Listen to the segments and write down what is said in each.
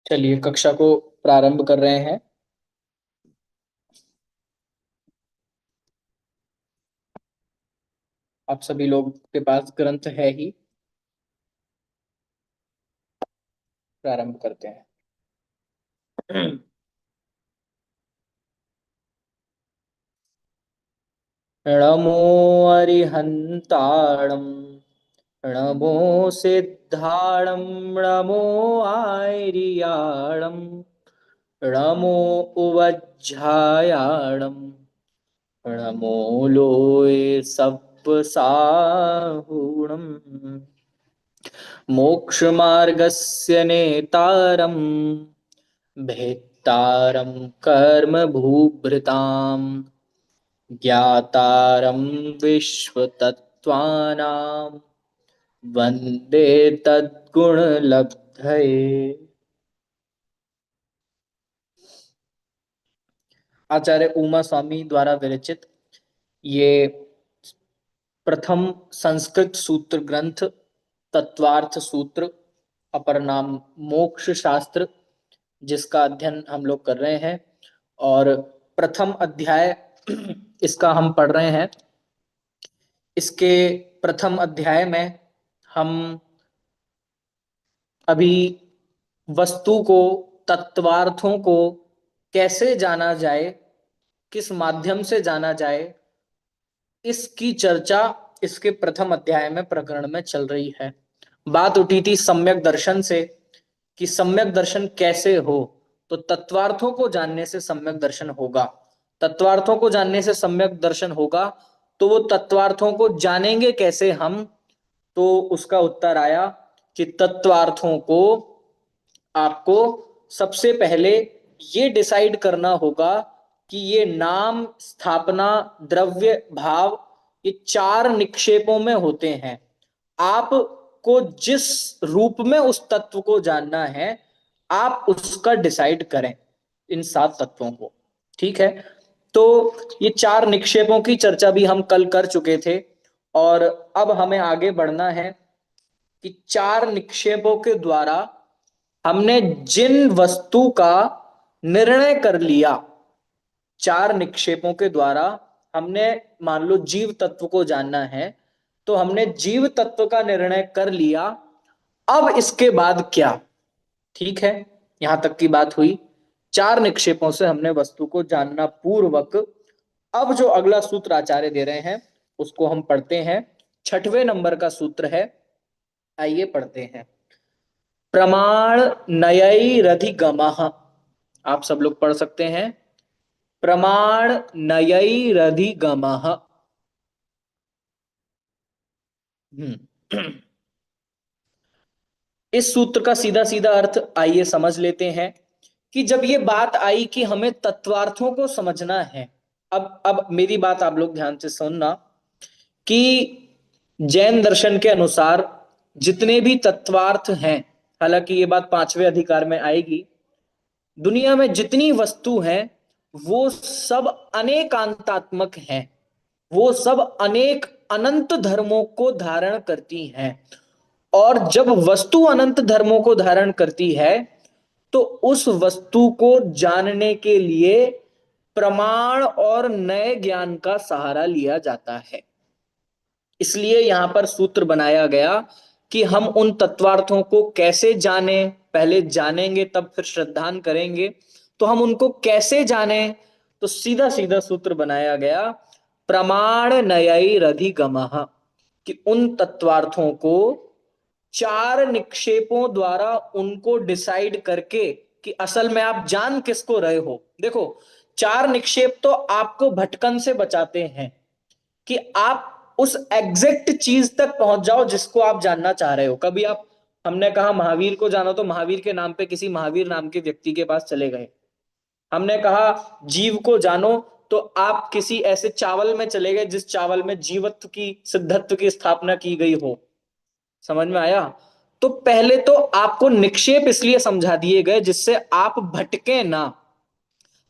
चलिए कक्षा को प्रारंभ कर रहे हैं। आप सभी लोग के पास ग्रंथ है ही। प्रारंभ करते हैं। नमो अरिहंताणं नमो सिद्धाणं नमो आर्याणं नमो उवज्झायाणं नमो लोये सप्पसाहूणम् मोक्षमार्गस्य नेतारम् भेत्तारं कर्मभूभृताम् ज्ञातारं विश्वतत्त्वानां वन्दे तद्गुणलब्धये। आचार्य उमा स्वामी द्वारा विरचित ये प्रथम संस्कृत सूत्र ग्रंथ तत्वार्थ सूत्र, अपर नाम मोक्ष शास्त्र, जिसका अध्ययन हम लोग कर रहे हैं। और प्रथम अध्याय इसका हम पढ़ रहे हैं। इसके प्रथम अध्याय में हम अभी वस्तु को, तत्वार्थों को कैसे जाना जाए, किस माध्यम से जाना जाए, इसकी चर्चा इसके प्रथम अध्याय में प्रकरण में चल रही है। बात उठी थी सम्यक दर्शन से कि सम्यक दर्शन कैसे हो, तो तत्वार्थों को जानने से सम्यक दर्शन होगा। तत्वार्थों को जानने से सम्यक दर्शन होगा, तो वो तत्वार्थों को जानेंगे कैसे हम? तो उसका उत्तर आया कि तत्वार्थों को आपको सबसे पहले ये डिसाइड करना होगा कि ये नाम, स्थापना, द्रव्य, भाव, ये चार निक्षेपों में होते हैं। आपको जिस रूप में उस तत्व को जानना है, आप उसका डिसाइड करें इन सात तत्वों को। ठीक है। तो ये चार निक्षेपों की चर्चा भी हम कल कर चुके थे, और अब हमें आगे बढ़ना है कि चार निक्षेपों के द्वारा हमने जिन वस्तु का निर्णय कर लिया, चार निक्षेपों के द्वारा हमने, मान लो जीव तत्व को जानना है, तो हमने जीव तत्व का निर्णय कर लिया। अब इसके बाद क्या? ठीक है, यहां तक की बात हुई। चार निक्षेपों से हमने वस्तु को जानना पूर्वक, अब जो अगला सूत्र आचार्य दे रहे हैं उसको हम पढ़ते हैं। छठवें नंबर का सूत्र है, आइए पढ़ते हैं। प्रमाण नयैरधिगमः। आप सब लोग पढ़ सकते हैं। प्रमाण नयैरधिगमः। इस सूत्र का सीधा सीधा अर्थ आइए समझ लेते हैं कि जब ये बात आई कि हमें तत्वार्थों को समझना है, अब मेरी बात आप लोग ध्यान से सुनना कि जैन दर्शन के अनुसार जितने भी तत्वार्थ हैं, हालांकि ये बात पांचवें अधिकार में आएगी, दुनिया में जितनी वस्तु हैं वो सब अनेकांतात्मक हैं, वो सब अनेक अनंत धर्मों को धारण करती हैं। और जब वस्तु अनंत धर्मों को धारण करती है, तो उस वस्तु को जानने के लिए प्रमाण और नए ज्ञान का सहारा लिया जाता है। इसलिए यहां पर सूत्र बनाया गया कि हम उन तत्वार्थों को कैसे जाने, पहले जानेंगे तब फिर श्रद्धान करेंगे, तो हम उनको कैसे जाने? तो सीधा सीधा सूत्र बनाया गया, प्रमाण नयैरधिगमः, कि उन तत्वार्थों को चार निक्षेपों द्वारा उनको डिसाइड करके कि असल में आप जान किसको रहे हो। देखो, चार निक्षेप तो आपको भटकन से बचाते हैं कि आप उस एग्जैक्ट चीज तक पहुंच जाओ जिसको आप जानना चाह रहे हो। कभी आप, हमने कहा महावीर को जानो, तो महावीर के नाम पे किसी महावीर नाम के व्यक्ति के पास चले गए। हमने कहा जीव को जानो, तो आप किसी ऐसे चावल में चले गए जिस चावल में जीवत्व की, सिद्धत्व की स्थापना की गई हो। समझ में आया? तो पहले तो आपको निक्षेप इसलिए समझा दिए गए जिससे आप भटके ना।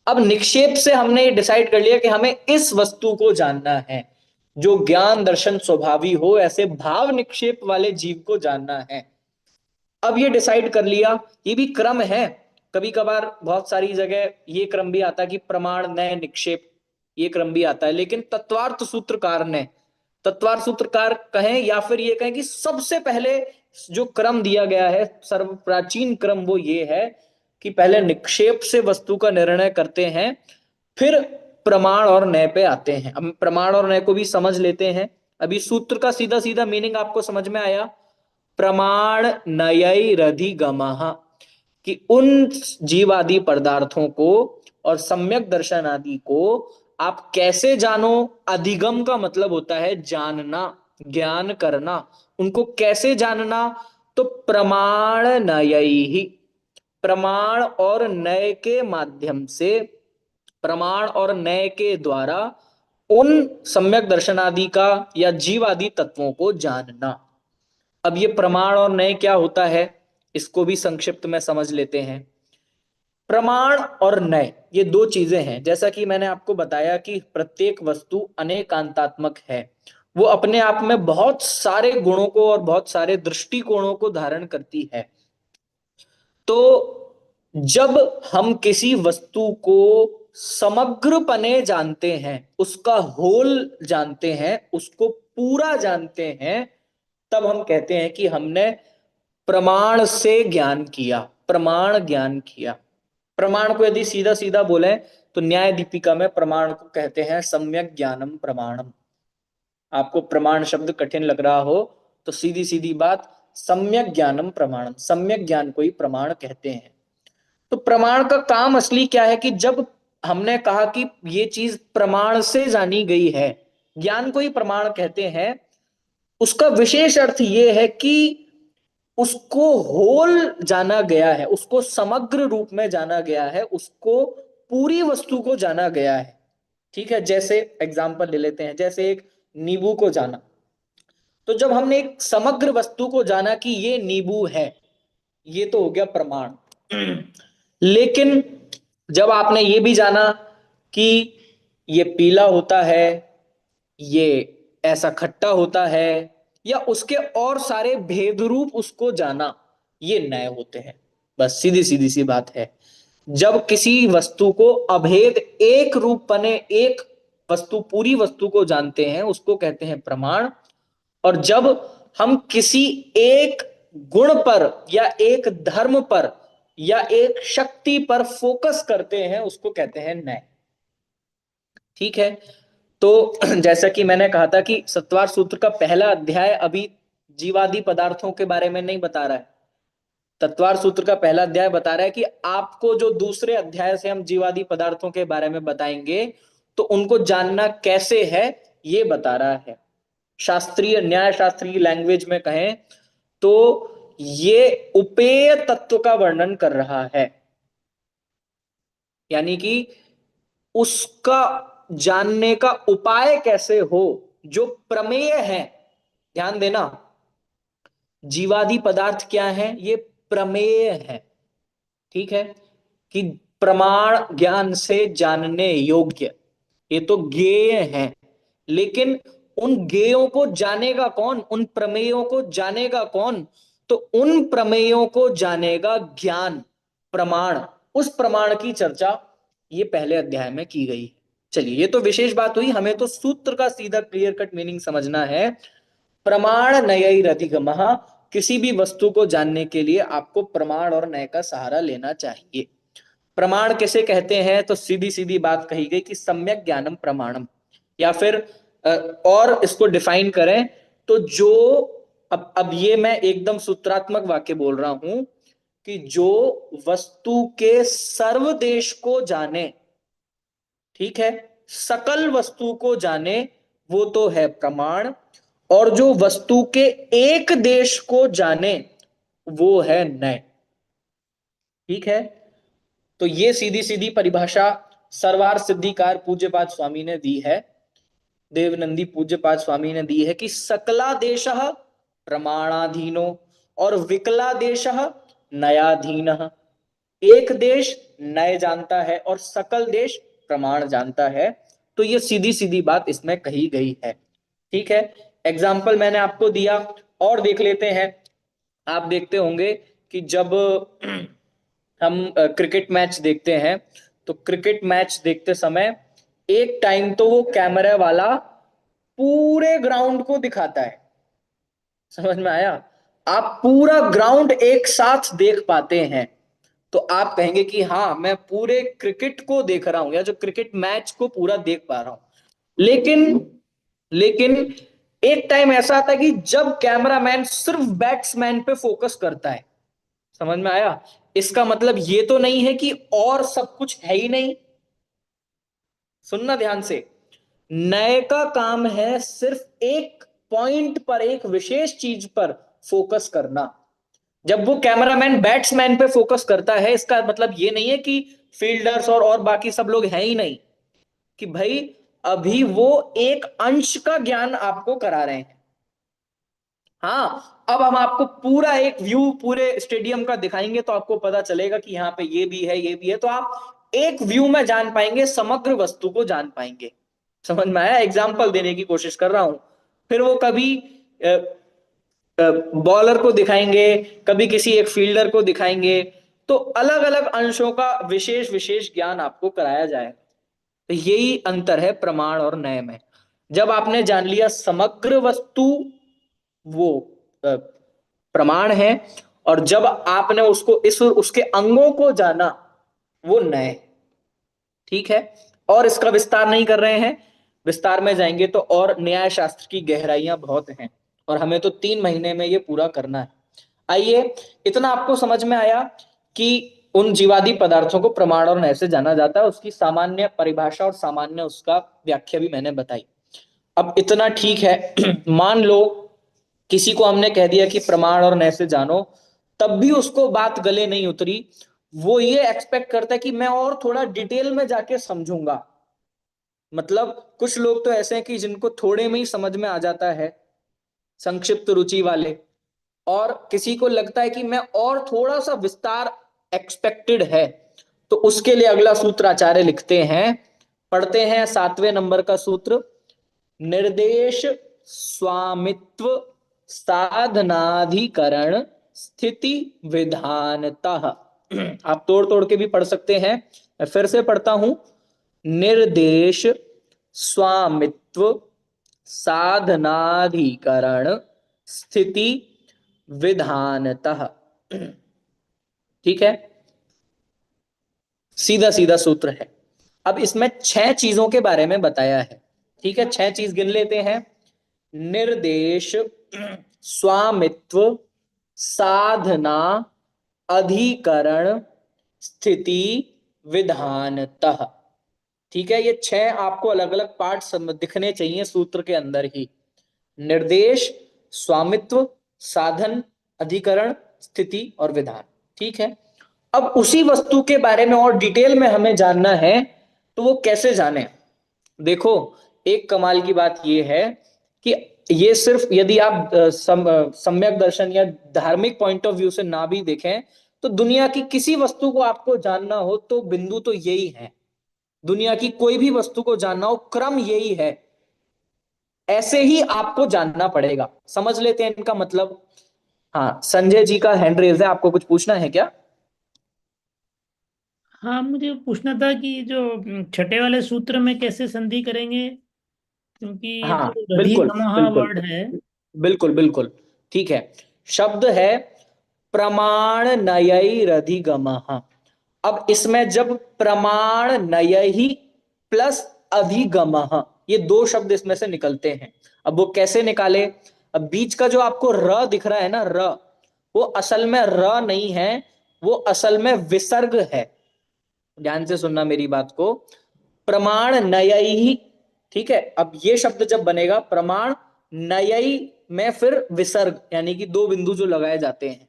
अब निक्षेप से हमने ये डिसाइड कर लिया कि हमें इस वस्तु को जानना है, जो ज्ञान दर्शन स्वभावी हो, ऐसे भाव निक्षेप वाले जीव को जानना है। अब ये डिसाइड कर लिया, ये भी क्रम है। कभी कभार बहुत सारी जगह ये क्रम भी आता है कि प्रमाण नय निक्षेप, ये क्रम भी आता है। लेकिन तत्वार्थ सूत्रकार कहें या फिर ये कहें कि सबसे पहले जो क्रम दिया गया है, सर्व प्राचीन क्रम, वो ये है कि पहले निक्षेप से वस्तु का निर्णय करते हैं, फिर प्रमाण और नय पे आते हैं। अब प्रमाण और नय को भी समझ लेते हैं। अभी सूत्र का सीधा सीधा मीनिंग आपको समझ में आया। प्रमाण नयैरधिगमः, कि उन जीवादि पदार्थों को और सम्यक दर्शन आदि को आप कैसे जानो। अधिगम का मतलब होता है जानना, ज्ञान करना। उनको कैसे जानना, तो प्रमाण नयैहि, प्रमाण और नय के माध्यम से, प्रमाण और नय के द्वारा उन सम्यक दर्शनादि का या जीवादि तत्वों को जानना। अब ये प्रमाण और नय क्या होता है, इसको भी संक्षिप्त में समझ लेते हैं। प्रमाण और नय ये दो चीजें हैं। जैसा कि मैंने आपको बताया कि प्रत्येक वस्तु अनेकांतात्मक है, वो अपने आप में बहुत सारे गुणों को और बहुत सारे दृष्टिकोणों को धारण करती है। तो जब हम किसी वस्तु को समग्रपने जानते हैं, उसका होल जानते हैं, उसको पूरा जानते हैं, तब हम कहते हैं कि हमने प्रमाण से ज्ञान किया, प्रमाण ज्ञान किया। प्रमाण को यदि सीधा सीधा बोले तो न्याय दीपिका में प्रमाण को कहते हैं सम्यक ज्ञानम प्रमाणम। आपको प्रमाण शब्द कठिन लग रहा हो तो सीधी सीधी बात, सम्यक ज्ञानम प्रमाणम, सम्यक ज्ञान को ही प्रमाण कहते हैं। तो प्रमाण का काम असली क्या है कि जब हमने कहा कि ये चीज प्रमाण से जानी गई है, ज्ञान को ही प्रमाण कहते हैं, उसका विशेष अर्थ ये है कि उसको होल जाना गया है, उसको समग्र रूप में जाना गया है, उसको पूरी वस्तु को जाना गया है। ठीक है, जैसे एग्जाम्पल ले लेते हैं, जैसे एक नींबू को जाना। तो जब हमने एक समग्र वस्तु को जाना कि ये नींबू है, ये तो हो गया प्रमाण। लेकिन जब आपने ये भी जाना कि ये पीला होता है, ये ऐसा खट्टा होता है, या उसके और सारे भेद रूप उसको जाना, ये नए होते हैं। बस सीधी सीधी सी बात है। जब किसी वस्तु को अभेद एक रूप बने, एक वस्तु पूरी वस्तु को जानते हैं, उसको कहते हैं प्रमाण। और जब हम किसी एक गुण पर या एक धर्म पर या एक शक्ति पर फोकस करते हैं, उसको कहते हैं नय। ठीक है, तो जैसा कि मैंने कहा था कि सत्वार सूत्र का पहला अध्याय अभी जीवादि पदार्थों के बारे में नहीं बता रहा है। तत्वार सूत्र का पहला अध्याय बता रहा है कि आपको जो दूसरे अध्याय से हम जीवादि पदार्थों के बारे में बताएंगे, तो उनको जानना कैसे है, ये बता रहा है। शास्त्रीय, न्याय शास्त्रीय लैंग्वेज में कहें तो ये उपेय तत्व का वर्णन कर रहा है, यानी कि उसका जानने का उपाय कैसे हो, जो प्रमेय है। ध्यान देना, जीवादि पदार्थ क्या है, ये प्रमेय है। ठीक है, कि प्रमाण ज्ञान से जानने योग्य, ये तो ज्ञेय है। लेकिन उन ज्ञेयों को जानेगा कौन, उन प्रमेयों को जानेगा कौन, तो उन प्रमेयों को जानेगा ज्ञान, प्रमाण। उस प्रमाण की चर्चा ये पहले अध्याय में की गई। चलिए, ये तो विशेष बात हुई, हमें तो सूत्र का सीधा क्लियर कट मीनिंग समझना है। प्रमाण नयैरधिगमः, किसी भी वस्तु को जानने के लिए आपको प्रमाण और नय का सहारा लेना चाहिए। प्रमाण किसे कहते हैं, तो सीधी सीधी बात कही गई कि सम्यक ज्ञानम प्रमाणम। या फिर और इसको डिफाइन करें तो जो, अब ये मैं एकदम सूत्रात्मक वाक्य बोल रहा हूं कि जो वस्तु के सर्वदेश को जाने, ठीक है, सकल वस्तु को जाने, वो तो है प्रमाण। और जो वस्तु के एक देश को जाने, वो है नय। ठीक है, तो ये सीधी सीधी परिभाषा सर्वार सिद्धिकार पूज्यपाद स्वामी ने दी है, देवनंदी पूज्यपाद स्वामी ने दी है कि सकलादेश प्रमाणाधीनो और विकलादेश नयाधीन। एक देश नय जानता है और सकल देश प्रमाण जानता है। तो ये सीधी सीधी बात इसमें कही गई है। ठीक है, एग्जाम्पल मैंने आपको दिया, और देख लेते हैं। आप देखते होंगे कि जब हम क्रिकेट मैच देखते हैं, तो क्रिकेट मैच देखते समय एक टाइम तो वो कैमरा वाला पूरे ग्राउंड को दिखाता है, समझ में आया? आप पूरा ग्राउंड एक साथ देख पाते हैं, तो आप कहेंगे कि हाँ मैं पूरे क्रिकेट को देख रहा हूं, या जो क्रिकेट मैच को पूरा देख पा रहा हूं। लेकिन लेकिन एक टाइम ऐसा आता है कि जब कैमरामैन सिर्फ बैट्समैन पे फोकस करता है, समझ में आया? इसका मतलब ये तो नहीं है कि और सब कुछ है ही नहीं। सुनना ध्यान से, नए का काम है सिर्फ एक पॉइंट पर, एक विशेष चीज पर फोकस करना। जब वो कैमरामैन बैट्समैन पे फोकस करता है, इसका मतलब ये नहीं है कि फील्डर्स और बाकी सब लोग हैं ही नहीं, कि भाई अभी वो एक अंश का ज्ञान आपको करा रहे हैं। हाँ, अब हम आपको पूरा एक व्यू पूरे स्टेडियम का दिखाएंगे तो आपको पता चलेगा कि यहाँ पे ये भी है, ये भी है, तो आप एक व्यू में जान पाएंगे, समग्र वस्तु को जान पाएंगे। समझ में आया? एग्जाम्पल देने की कोशिश कर रहा हूं। फिर वो कभी बॉलर को दिखाएंगे, कभी किसी एक फील्डर को दिखाएंगे, तो अलग अलग अंशों का विशेष विशेष ज्ञान आपको कराया जाएगा। तो यही अंतर है प्रमाण और नय में। जब आपने जान लिया समग्र वस्तु, वो प्रमाण है, और जब आपने उसको इस उसके अंगों को जाना, वो नय। ठीक है, और इसका विस्तार नहीं कर रहे हैं, विस्तार में जाएंगे तो और न्याय शास्त्र की गहराइयां बहुत हैं, और हमें तो 3 महीने में ये पूरा करना है। आइए, इतना आपको समझ में आया कि उन जीवादि पदार्थों को प्रमाण और नय से जाना जाता है, उसकी सामान्य परिभाषा और सामान्य उसका व्याख्या भी मैंने बताई। अब इतना ठीक है। मान लो किसी को हमने कह दिया कि प्रमाण और नय से जानो, तब भी उसको बात गले नहीं उतरी, वो ये एक्सपेक्ट करता है कि मैं और थोड़ा डिटेल में जाके समझूंगा। मतलब कुछ लोग तो ऐसे हैं कि जिनको थोड़े में ही समझ में आ जाता है, संक्षिप्त रुचि वाले, और किसी को लगता है कि मैं और थोड़ा सा विस्तार एक्सपेक्टेड है, तो उसके लिए अगला सूत्र आचार्य लिखते हैं, पढ़ते हैं 7वें नंबर का सूत्र। निर्देश स्वामित्व साधनाधिकरण स्थिति विधानतः। आप तोड़ तोड़ के भी पढ़ सकते हैं, मैं फिर से पढ़ता हूं। निर्देश स्वामित्व साधनाधिकरण स्थिति विधानतः। ठीक है, सीधा सीधा सूत्र है। अब इसमें 6 चीजों के बारे में बताया है। ठीक है, 6 चीज गिन लेते हैं। निर्देश, स्वामित्व, साधना, अधिकरण, स्थिति, विधानतः। ठीक है, ये 6 आपको अलग अलग पार्ट दिखने चाहिए सूत्र के अंदर ही। निर्देश, स्वामित्व, साधन, अधिकरण, स्थिति और विधान। ठीक है, अब उसी वस्तु के बारे में और डिटेल में हमें जानना है, तो वो कैसे जाने? देखो, एक कमाल की बात यह है कि ये सिर्फ यदि आप सम्यक दर्शन या धार्मिक पॉइंट ऑफ व्यू से ना भी देखें, तो दुनिया की किसी वस्तु को आपको जानना हो तो बिंदु तो यही है। दुनिया की कोई भी वस्तु को जानना हो, क्रम यही है, ऐसे ही आपको जानना पड़ेगा। समझ लेते हैं इनका मतलब। हाँ, संजय जी का हैंड रेज है, आपको कुछ पूछना है क्या? हाँ, मुझे पूछना था कि जो छठे वाले सूत्र में कैसे संधि करेंगे, क्योंकि ये हाँ, जो रधि बिल्कुल गमहा बिल्कुल वर्ड है। बिल्कुल बिल्कुल। ठीक है, शब्द है प्रमाण नयई रधिगमः। अब इसमें जब प्रमाण नयहि प्लस अधिगमः, ये 2 शब्द इसमें से निकलते हैं। अब वो कैसे निकाले? अब बीच का जो आपको र दिख रहा है ना, र, वो असल में र नहीं है, वो असल में विसर्ग है। ध्यान से सुनना मेरी बात को। प्रमाण नयई, ठीक है, अब ये शब्द जब बनेगा प्रमाण नयई में फिर विसर्ग, यानी कि 2 बिंदु जो लगाए जाते हैं।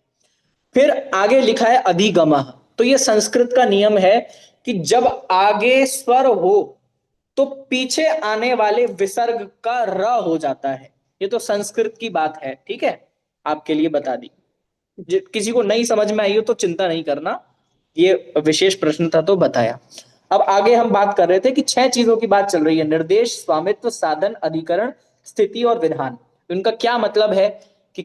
फिर आगे लिखा है अधिगमः। तो ये संस्कृत का नियम है कि जब आगे स्वर हो तो पीछे आने वाले विसर्ग का र हो जाता है। ये तो संस्कृत की बात है, ठीक है, आपके लिए बता दी। किसी को नहीं समझ में आई हो तो चिंता नहीं करना, ये विशेष प्रश्न था तो बताया। अब आगे हम बात कर रहे थे कि 6 चीजों की बात चल रही है, निर्देश, स्वामित्व, साधन, अधिकरण, स्थिति और विधान। इनका क्या मतलब है कि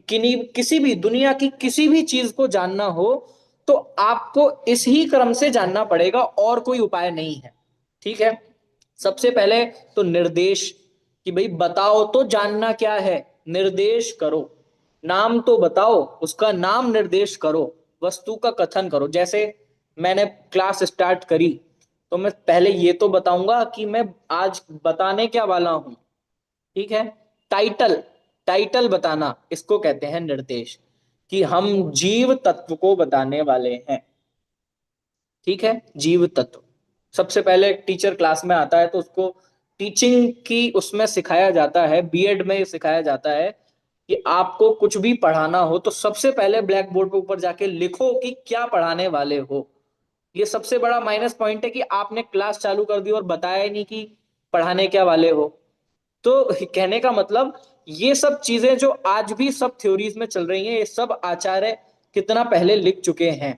किसी भी दुनिया की किसी भी चीज को जानना हो तो आपको इस ही क्रम से जानना पड़ेगा, और कोई उपाय नहीं है। ठीक है, सबसे पहले तो निर्देश, कि भाई बताओ तो जानना क्या है, निर्देश करो, नाम तो बताओ, उसका नाम निर्देश करो, वस्तु का कथन करो। जैसे मैंने क्लास स्टार्ट करी तो मैं पहले ये तो बताऊंगा कि मैं आज बताने क्या वाला हूं। ठीक है, टाइटल, टाइटल बताना, इसको कहते हैं निर्देश, कि हम जीव तत्व को बताने वाले हैं। ठीक है, जीव तत्व सबसे पहले टीचर क्लास में आता है तो उसको टीचिंग की उसमें सिखाया जाता है, बीएड में सिखाया जाता है कि आपको कुछ भी पढ़ाना हो तो सबसे पहले ब्लैक बोर्ड पे ऊपर जाके लिखो कि क्या पढ़ाने वाले हो। ये सबसे बड़ा माइनस पॉइंट है कि आपने क्लास चालू कर दी और बताया ही नहीं कि पढ़ाने क्या वाले हो। तो कहने का मतलब, ये सब चीजें जो आज भी सब थ्योरीज में चल रही हैं, ये सब आचार्य कितना पहले लिख चुके हैं।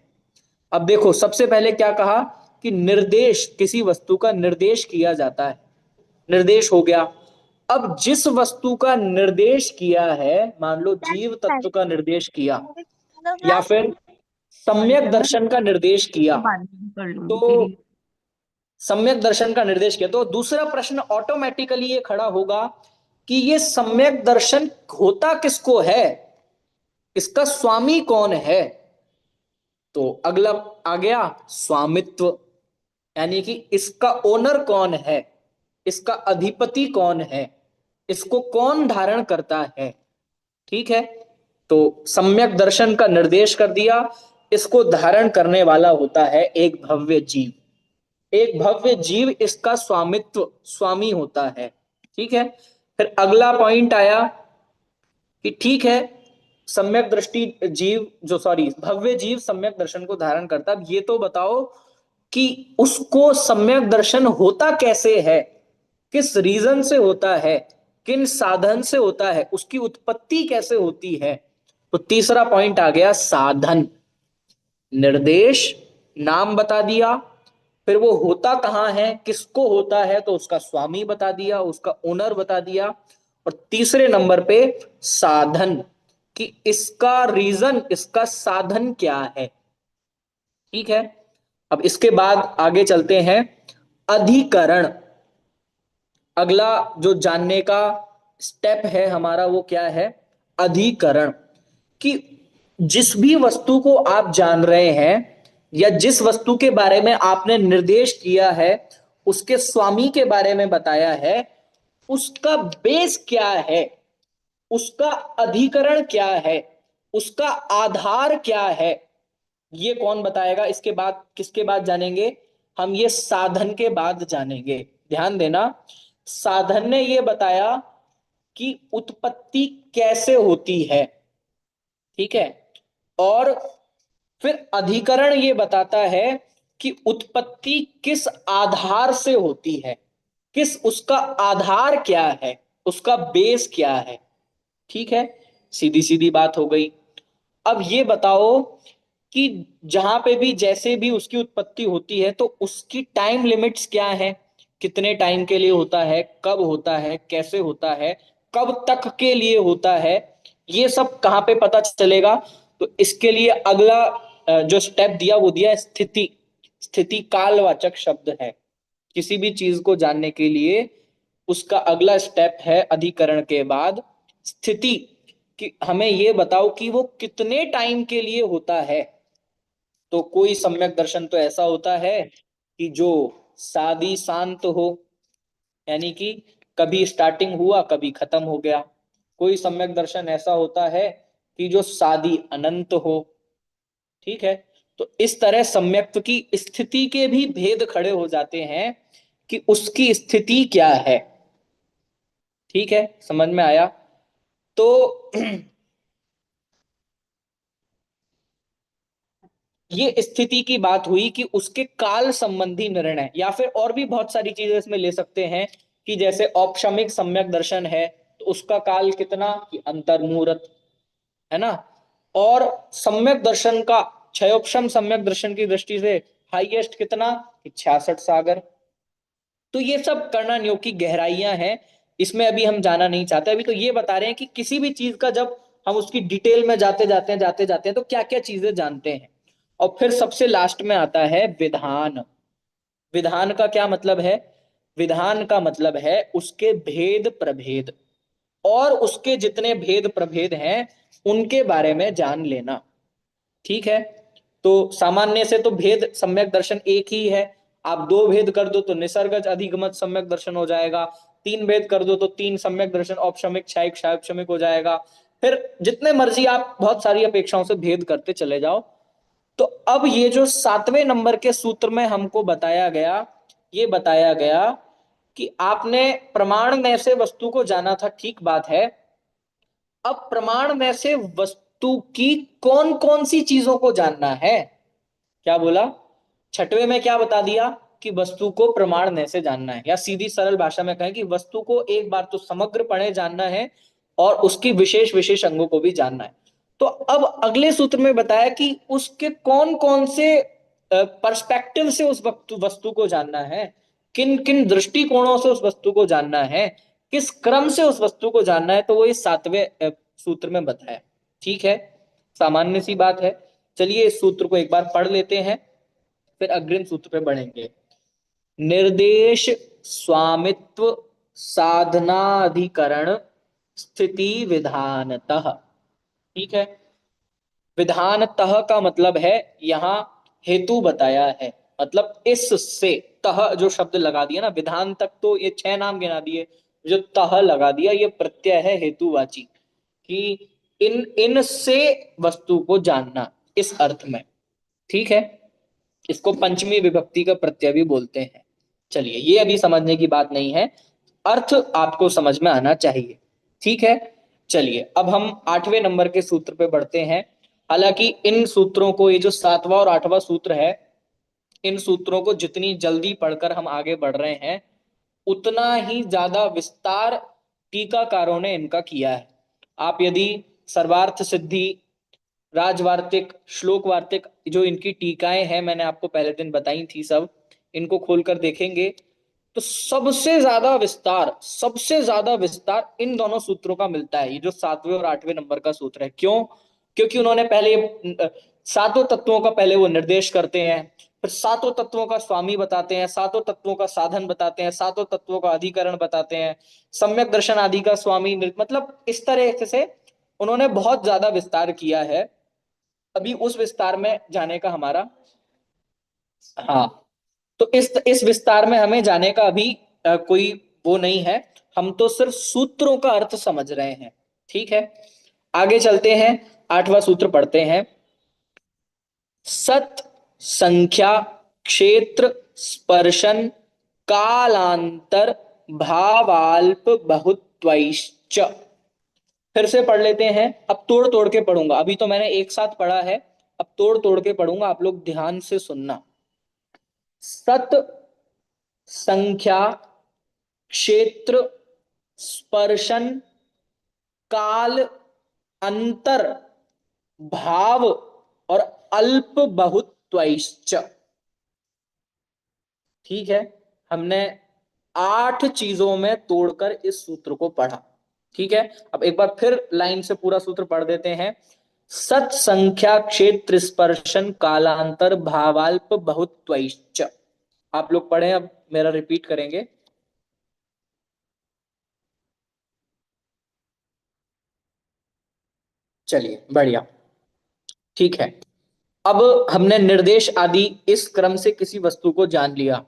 अब देखो, सबसे पहले क्या कहा कि निर्देश, किसी वस्तु का निर्देश किया जाता है, निर्देश हो गया। अब जिस वस्तु का निर्देश किया है, मान लो जीव तत्व का निर्देश किया, या फिर सम्यक दर्शन का निर्देश किया, तो सम्यक दर्शन का निर्देश किया, तो दूसरा प्रश्न ऑटोमेटिकली ये खड़ा होगा कि ये सम्यक दर्शन होता किसको है, इसका स्वामी कौन है। तो अगला आ गया स्वामित्व, यानी कि इसका ओनर कौन है, इसका अधिपति कौन है, इसको कौन धारण करता है। ठीक है, तो सम्यक दर्शन का निर्देश कर दिया, इसको धारण करने वाला होता है एक भव्य जीव, एक भव्य जीव इसका स्वामित्व, स्वामी होता है। ठीक है, फिर अगला पॉइंट आया कि ठीक है, सम्यक दृष्टि जीव जो, सॉरी, भव्य जीव सम्यक दर्शन को धारण करता, अब ये तो बताओ कि उसको सम्यक दर्शन होता कैसे है, किस रीजन से होता है, किन साधन से होता है, उसकी उत्पत्ति कैसे होती है। तो तीसरा पॉइंट आ गया साधन, निर्देश, नाम बता दिया, फिर वो होता कहाँ है, किसको होता है, तो उसका स्वामी बता दिया, उसका ओनर बता दिया, और तीसरे नंबर पे साधन, कि इसका रीजन, इसका साधन क्या है। ठीक है, अब इसके बाद आगे चलते हैं, अधिकरण। अगला जो जानने का स्टेप है हमारा वो क्या है, अधिकरण, कि जिस भी वस्तु को आप जान रहे हैं, या जिस वस्तु के बारे में आपने निर्देश किया है, उसके स्वामी के बारे में बताया है, उसका बेस क्या है, उसका अधिकरण क्या है, उसका आधार क्या है, ये कौन बताएगा। इसके बाद किसके बाद जानेंगे हम, ये साधन के बाद जानेंगे। ध्यान देना, साधन ने ये बताया कि उत्पत्ति कैसे होती है। ठीक है, और फिर अधिकरण ये बताता है कि उत्पत्ति किस आधार से होती है, किस, उसका आधार क्या है, उसका बेस क्या है। ठीक है, सीधी सीधी बात हो गई। अब ये बताओ कि जहां पे भी जैसे भी उसकी उत्पत्ति होती है तो उसकी टाइम लिमिट्स क्या है, कितने टाइम के लिए होता है, कब होता है, कैसे होता है, कब तक के लिए होता है, ये सब कहाँ पे पता चलेगा। तो इसके लिए अगला जो स्टेप दिया वो दिया स्थिति, स्थिति कालवाचक शब्द है। किसी भी चीज को जानने के लिए उसका अगला स्टेप है अधिकरण के बाद स्थिति, कि हमें ये बताओ कि वो कितने टाइम के लिए होता है। तो कोई सम्यक दर्शन तो ऐसा होता है कि जो सादी शांत हो, यानी कि कभी स्टार्टिंग हुआ कभी खत्म हो गया। कोई सम्यक दर्शन ऐसा होता है कि जो सादी अनंत हो। ठीक है, तो इस तरह सम्यक्त की स्थिति के भी भेद खड़े हो जाते हैं कि उसकी स्थिति क्या है। ठीक है, समझ में आया। तो ये स्थिति की बात हुई कि उसके काल संबंधी निर्णय, या फिर और भी बहुत सारी चीजें इसमें ले सकते हैं, कि जैसे औपशमिक सम्यक दर्शन है तो उसका काल कितना, कि अंतर्मुहूर्त, है ना। और सम्यक दर्शन का, क्षयोपशम सम्यक दर्शन की दृष्टि से हाईएस्ट कितना, कि 66 सागर। तो ये सब करना योग की गहराइयां हैं, इसमें अभी हम जाना नहीं चाहते। अभी तो ये बता रहे हैं कि किसी भी चीज का जब हम उसकी डिटेल में जाते जाते हैं तो क्या क्या चीजें जानते हैं। और फिर सबसे लास्ट में आता है विधान। विधान का क्या मतलब है? विधान का मतलब है उसके भेद प्रभेद, और उसके जितने भेद प्रभेद हैं उनके बारे में जान लेना। ठीक है। तो सामान्य से तो भेद सम्यक दर्शन एक ही है। आप दो भेद कर दो तो निसर्गज अधिगमत सम्यक दर्शन हो जाएगा। तीन भेद कर दो तो तीन सम्यक दर्शन औपशमिक क्षायिक क्षायोपशमिक हो जाएगा। फिर जितने मर्जी आप बहुत सारी अपेक्षाओं से भेद करते चले जाओ। तो अब ये जो सातवें नंबर के सूत्र में हमको बताया गया, ये बताया गया कि आपने प्रमाण में से वस्तु को जाना था, ठीक बात है। अब प्रमाण में से वस्तु की कौन कौन सी चीजों को जानना है? क्या बोला? छठवें में क्या बता दिया कि वस्तु को प्रमाण में से जानना है, या सीधी सरल भाषा में कहें कि वस्तु को एक बार तो समग्र पणे जानना है और उसकी विशेष विशेष अंगों को भी जानना है। तो अब अगले सूत्र में बताया कि उसके कौन कौन से पर्सपेक्टिव से उस वस्तु वस्तु को जानना है, किन किन दृष्टिकोणों से उस वस्तु को जानना है, किस क्रम से उस वस्तु को जानना है, तो वो इस सातवें सूत्र में बताया। ठीक है, सामान्य सी बात है। चलिए इस सूत्र को एक बार पढ़ लेते हैं, फिर अग्रिम सूत्र पे बढ़ेंगे। निर्देश स्वामित्व साधनाधिकरण स्थिति विधानतः। ठीक है। विधानतः का मतलब है यहां हेतु बताया है, मतलब इससे, तह जो शब्द लगा दिया ना, विधान तक तो ये छह नाम गिना दिए, जो तह लगा दिया ये प्रत्यय है हेतुवाची, कि इन इन से वस्तु को जानना, इस अर्थ में। ठीक है। इसको पंचमी विभक्ति का प्रत्यय भी बोलते हैं। चलिए ये अभी समझने की बात नहीं है, अर्थ आपको समझ में आना चाहिए। ठीक है। चलिए अब हम आठवें नंबर के सूत्र पे बढ़ते हैं। हालांकि इन सूत्रों को, ये जो सातवां और आठवां सूत्र है, इन सूत्रों को जितनी जल्दी पढ़कर हम आगे बढ़ रहे हैं उतना ही ज्यादा विस्तार टीकाकारों ने इनका किया है। आप यदि सर्वार्थ सिद्धि, राजवार्तिक, श्लोक वार्तिक, जो इनकी टीकाएं हैं मैंने आपको पहले दिन बताई थी सब, इनको खोलकर देखेंगे तो सबसे ज्यादा विस्तार इन दोनों सूत्रों का मिलता है। ये जो सातवें और आठवें नंबर का सूत्र है, क्यों? क्योंकि उन्होंने पहले सातों तत्वों का पहले वो निर्देश करते हैं, फिर सातों तत्वों का स्वामी बताते हैं, सातों तत्वों का साधन बताते हैं, सातों तत्वों का अधिकरण बताते हैं, सम्यक दर्शन आदि का स्वामी, मतलब इस तरह से उन्होंने बहुत ज्यादा विस्तार किया है। अभी उस विस्तार में जाने का हमारा, हाँ, तो इस विस्तार में हमें जाने का अभी कोई वो नहीं है। हम तो सिर्फ सूत्रों का अर्थ समझ रहे हैं। ठीक है, आगे चलते हैं, आठवां सूत्र पढ़ते हैं। सत संख्या क्षेत्र स्पर्शन कालांतर भावाल्प बहुत्वैश्च। फिर से पढ़ लेते हैं, अब तोड़ तोड़ के पढ़ूंगा, अभी तो मैंने एक साथ पढ़ा है, अब तोड़ तोड़ के पढ़ूंगा, आप लोग ध्यान से सुनना। सत संख्या क्षेत्र स्पर्शन काल अंतर भाव और अल्प बहुत्वैश्च। ठीक है, हमने 8 चीजों में तोड़कर इस सूत्र को पढ़ा। ठीक है, अब एक बार फिर लाइन से पूरा सूत्र पढ़ देते हैं। सत संख्या क्षेत्र स्पर्शन कालांतर भावाल्प बहुत्वैश्च। आप लोग पढ़े, अब मेरा रिपीट करेंगे। चलिए बढ़िया। ठीक है, अब हमने निर्देश आदि इस क्रम से किसी वस्तु को जान लिया।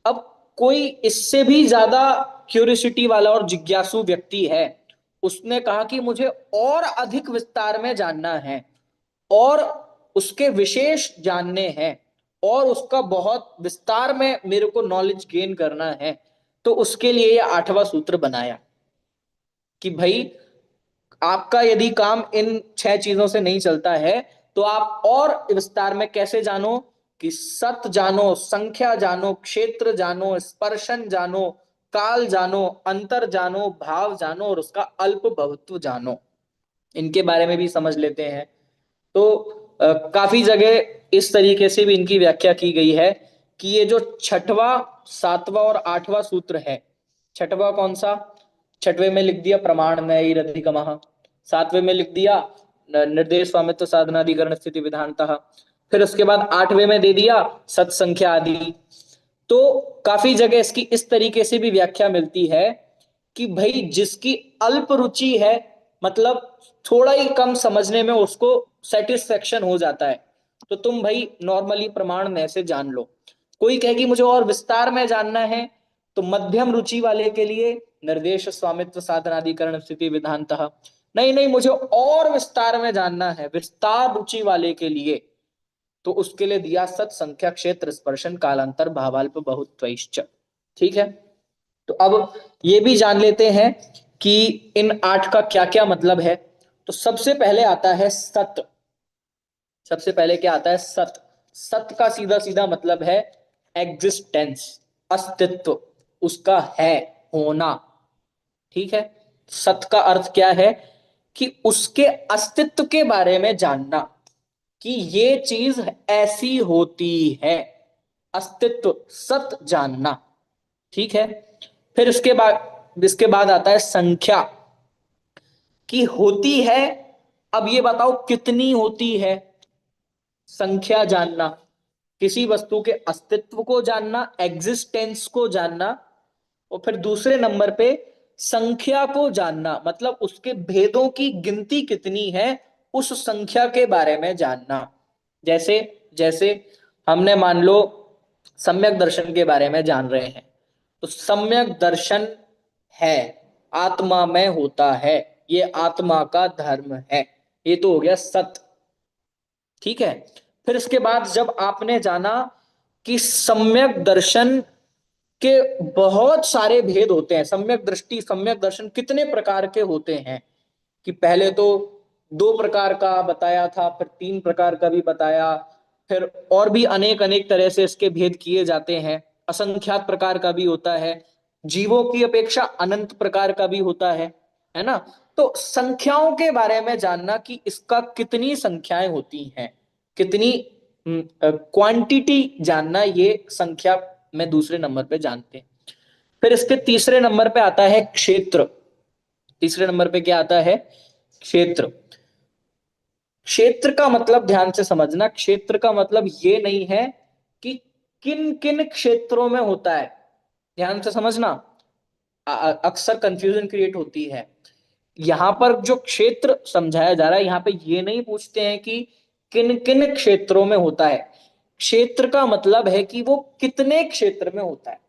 अब कोई इससे भी ज्यादा क्यूरियोसिटी वाला और जिज्ञासु व्यक्ति है, उसने कहा कि मुझे और अधिक विस्तार में जानना है और उसके विशेष जानने हैं और उसका बहुत विस्तार में मेरे को नॉलेज गेन करना है, तो उसके लिए यह आठवां सूत्र बनाया कि भाई आपका यदि काम इन 6 चीजों से नहीं चलता है तो आप और विस्तार में कैसे जानो, कि सत जानो, संख्या जानो, क्षेत्र जानो, स्पर्शन जानो, काल जानो, अंतर जानो, भाव जानो और उसका अल्प बहुत्व जानो। इनके बारे में भी समझ लेते हैं। तो काफी जगह इस तरीके से भी इनकी व्याख्या की गई है कि ये जो छठवां, सातवां और आठवां सूत्र है, छठवां कौन सा? छठवें में लिख दिया प्रमाण में अधिगमः, सातवें में लिख दिया निर्देश स्वामित्व साधनाधिकरण स्थिति विधानतः, फिर उसके बाद 8वें में दे दिया सत संख्या आदि। तो काफी जगह इसकी इस तरीके से भी व्याख्या मिलती है कि भाई जिसकी अल्प रुचि है, मतलब थोड़ा ही कम समझने में उसको सेटिस्फेक्शन हो जाता है, तो तुम भाई नॉर्मली प्रमाण में से जान लो। कोई कहे कि मुझे और विस्तार में जानना है, तो मध्यम रुचि वाले के लिए निर्देश स्वामित्व साधनाधिकरण स्थिति विधानतः। नहीं नहीं, मुझे और विस्तार में जानना है, विस्तार रुचि वाले के लिए, तो उसके लिए दिया सत संख्या क्षेत्र स्पर्शन कालांतर भावाल्प बहुत्वैश्च। ठीक है, तो अब ये भी जान लेते हैं कि इन 8 का क्या क्या मतलब है। तो सबसे पहले आता है सत। सबसे पहले क्या आता है? सत। सत का सीधा सीधा मतलब है एग्जिस्टेंस, अस्तित्व, उसका है, होना। ठीक है, सत का अर्थ क्या है? कि उसके अस्तित्व के बारे में जानना, कि ये चीज ऐसी होती है, अस्तित्व, सत जानना। ठीक है, फिर इसके बाद आता है संख्या, कि होती है। अब ये बताओ कितनी होती है? संख्या जानना, किसी वस्तु के अस्तित्व को जानना, एग्जिस्टेंस को जानना। और फिर दूसरे नंबर पे संख्या को जानना, मतलब उसके भेदों की गिनती कितनी है, उस संख्या के बारे में जानना। जैसे जैसे हमने मान लो सम्यक दर्शन के बारे में जान रहे हैं, तो सम्यक दर्शन है, आत्मा में होता है, ये आत्मा का धर्म है। ये तो हो गया सत। ठीक है, फिर इसके बाद जब आपने जाना कि सम्यक दर्शन के बहुत सारे भेद होते हैं, सम्यक दृष्टि, सम्यक दर्शन कितने प्रकार के होते हैं, कि पहले तो 2 प्रकार का बताया था, फिर 3 प्रकार का भी बताया, फिर और भी अनेक अनेक तरह से इसके भेद किए जाते हैं। असंख्यात प्रकार का भी होता है, जीवों की अपेक्षा अनंत प्रकार का भी होता है ना। तो संख्याओं के बारे में जानना कि इसका कितनी संख्याएं होती हैं, कितनी क्वांटिटी जानना, ये संख्या में दूसरे नंबर पे जानते हैं। फिर इसके तीसरे नंबर पे आता है क्षेत्र। तीसरे नंबर पे क्या आता है? क्षेत्र। क्षेत्र का मतलब ध्यान से समझना, क्षेत्र का मतलब ये नहीं है कि किन किन क्षेत्रों में होता है। ध्यान से समझना, अक्सर कंफ्यूजन क्रिएट होती है। यहां पर जो क्षेत्र समझाया जा रहा है, यहां पे ये नहीं पूछते हैं कि किन किन क्षेत्रों में होता है। क्षेत्र का मतलब है कि वो कितने क्षेत्र में होता है।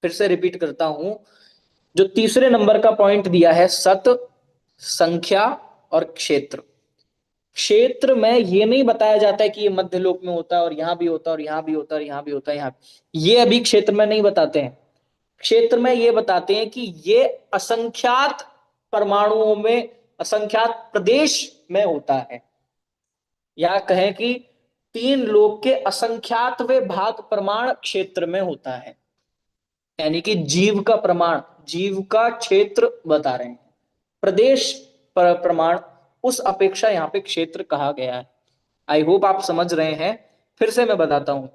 फिर से रिपीट करता हूं, जो तीसरे नंबर का पॉइंट दिया है सत, संख्या और क्षेत्र। क्षेत्र में ये नहीं बताया जाता है कि ये मध्य लोक में होता है और यहां भी होता है और यहां भी होता है और यहां भी होता है, यहां, ये अभी क्षेत्र में नहीं बताते हैं। क्षेत्र में ये बताते हैं कि ये असंख्यात परमाणुओं में, असंख्यात प्रदेश में होता है, या कहें कि 3 लोक के असंख्यातवें भाग प्रमाण क्षेत्र में होता है। यानी कि जीव का प्रमाण, जीव का क्षेत्र बता रहे हैं, प्रदेश प्रमाण, उस अपेक्षा यहां पे क्षेत्र कहा गया है। आई होप आप समझ रहे हैं। फिर से मैं बताता हूं,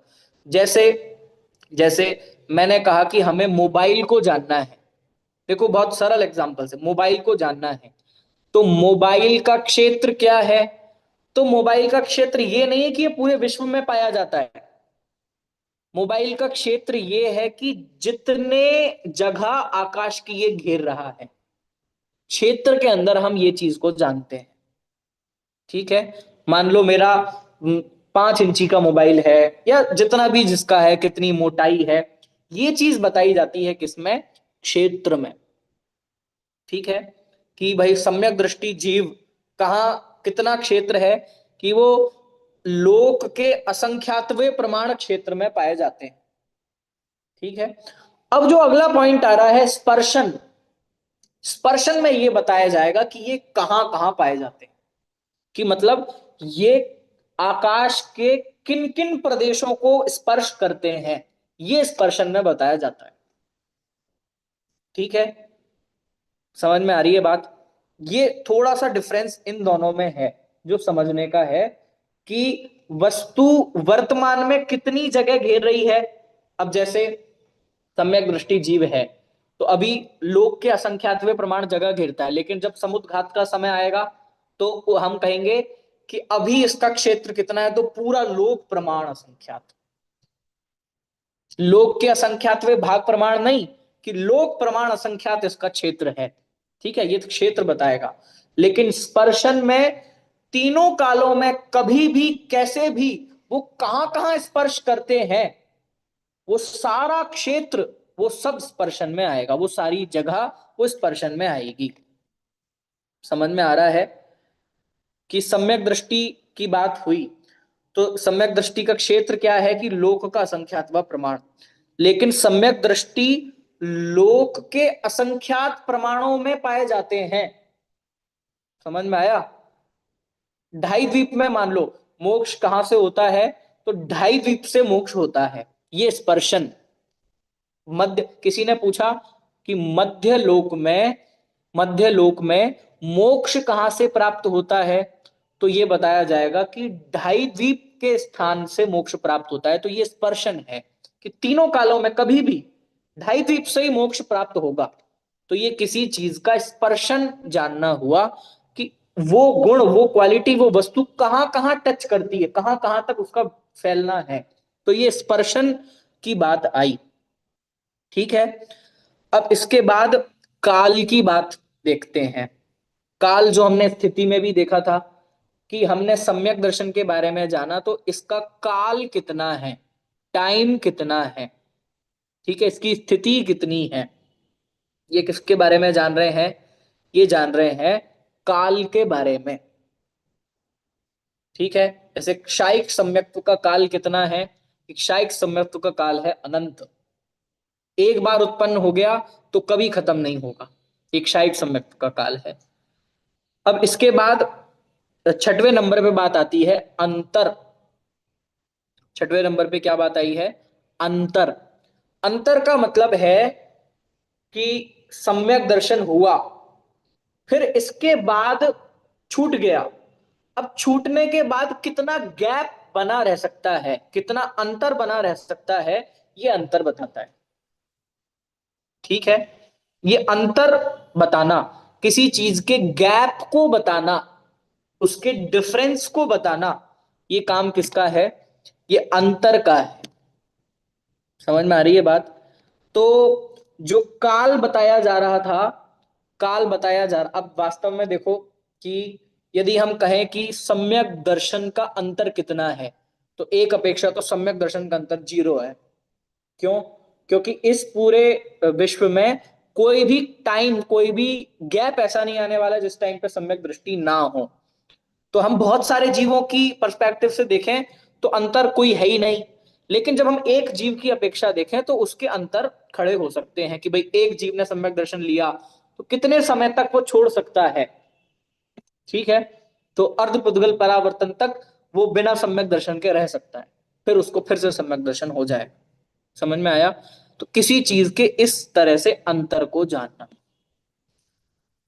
जैसे जैसे मैंने कहा कि हमें मोबाइल को जानना है। देखो बहुत सरल एग्जांपल से, मोबाइल को जानना है, तो मोबाइल का क्षेत्र क्या है? तो मोबाइल का क्षेत्र ये नहीं है कि ये पूरे विश्व में पाया जाता है। मोबाइल का क्षेत्र ये है कि जितने जगह आकाश की ये घेर रहा है, क्षेत्र के अंदर हम ये चीज को जानते हैं। ठीक है, मान लो मेरा 5 इंची का मोबाइल है, या जितना भी जिसका है, कितनी मोटाई है, ये चीज बताई जाती है किसमें? क्षेत्र में। ठीक है, कि भाई सम्यक दृष्टि जीव कहाँ, कितना क्षेत्र है, कि वो लोक के असंख्यातवें प्रमाण क्षेत्र में पाए जाते हैं। ठीक है, अब जो अगला पॉइंट आ रहा है स्पर्शन। स्पर्शन में ये बताया जाएगा कि ये कहां कहां पाए जाते हैं, कि मतलब ये आकाश के किन किन प्रदेशों को स्पर्श करते हैं, ये स्पर्शन में बताया जाता है। ठीक है, समझ में आ रही है बात? ये थोड़ा सा डिफरेंस इन दोनों में है जो समझने का है, कि वस्तु वर्तमान में कितनी जगह घेर रही है। अब जैसे सम्यक दृष्टि जीव है, तो अभी लोक के असंख्यातवें प्रमाण जगह घेरता है, लेकिन जब समुद्घात का समय आएगा तो हम कहेंगे कि अभी इसका क्षेत्र कितना है, तो पूरा लोक प्रमाण असंख्यात। लोक के असंख्यात वे भाग प्रमाण नहीं, कि लोक प्रमाण असंख्यात इसका क्षेत्र है। ठीक है, ये तो क्षेत्र बताएगा। लेकिन स्पर्शन में तीनों कालों में कभी भी कैसे भी वो कहां कहां स्पर्श करते हैं, वो सारा क्षेत्र वो सब स्पर्शन में आएगा, वो सारी जगह वो स्पर्शन में आएगी। समझ में आ रहा है कि सम्यक दृष्टि की बात हुई, तो सम्यक दृष्टि का क्षेत्र क्या है कि लोक का असंख्यात व प्रमाण। लेकिन सम्यक दृष्टि लोक के असंख्यात प्रमाणों में पाए जाते हैं। समझ में आया? ढाई द्वीप में मान लो मोक्ष कहां से होता है, तो ढाई द्वीप से मोक्ष होता है। ये स्पर्शन मध्य, किसी ने पूछा कि मध्य लोक में मोक्ष कहां से प्राप्त होता है, तो ये बताया जाएगा कि ढाई द्वीप के स्थान से मोक्ष प्राप्त होता है। तो ये स्पर्शन है कि तीनों कालों में कभी भी ढाई द्वीप से ही मोक्ष प्राप्त होगा। तो ये किसी चीज का स्पर्शन जानना हुआ कि वो गुण, वो क्वालिटी, वो वस्तु कहां कहां टच करती है, कहां कहां तक उसका फैलना है। तो ये स्पर्शन की बात आई। ठीक है, अब इसके बाद काल की बात देखते हैं। काल जो हमने स्थिति में भी देखा था कि हमने सम्यक दर्शन के बारे में जाना, तो इसका काल कितना है, टाइम कितना है, ठीक है, इसकी स्थिति कितनी है, ये किसके बारे में जान रहे हैं, ये जान रहे हैं काल के बारे में। ठीक है, जैसे क्षायिक सम्यक्त्व का काल कितना है, क्षायिक सम्यक्त्व का काल है अनंत। एक बार उत्पन्न हो गया तो कभी खत्म नहीं होगा, एक क्षायिक सम्यक्त्व का काल है। अब इसके बाद छठवें नंबर पे बात आती है अंतर। छठवें नंबर पे क्या बात आई है, अंतर। अंतर का मतलब है कि सम्यक दर्शन हुआ, फिर इसके बाद छूट गया। अब छूटने के बाद कितना गैप बना रह सकता है, कितना अंतर बना रह सकता है, ये अंतर बताता है। ठीक है, ये अंतर बताना, किसी चीज के गैप को बताना, उसके डिफरेंस को बताना, ये काम किसका है, ये अंतर का है। समझ में आ रही है बात? तो जो काल बताया जा रहा था, काल बताया जा रहा, अब वास्तव में देखो कि यदि हम कहें कि सम्यक दर्शन का अंतर कितना है, तो एक अपेक्षा तो सम्यक दर्शन का अंतर 0 है। क्यों? क्योंकि इस पूरे विश्व में कोई भी टाइम, कोई भी गैप ऐसा नहीं आने वाला जिस टाइम पे सम्यक दृष्टि ना हो। तो हम बहुत सारे जीवों की पर्सपेक्टिव से देखें तो अंतर कोई है ही नहीं। लेकिन जब हम एक जीव की अपेक्षा देखें तो उसके अंतर खड़े हो सकते हैं कि भाई एक जीव ने सम्यक दर्शन लिया तो कितने समय तक वो छोड़ सकता है। ठीक है, तो अर्धपुद्गल परावर्तन तक वो बिना सम्यक दर्शन के रह सकता है, फिर उसको फिर से सम्यक दर्शन हो जाए। समझ में आया? तो किसी चीज के इस तरह से अंतर को जानना।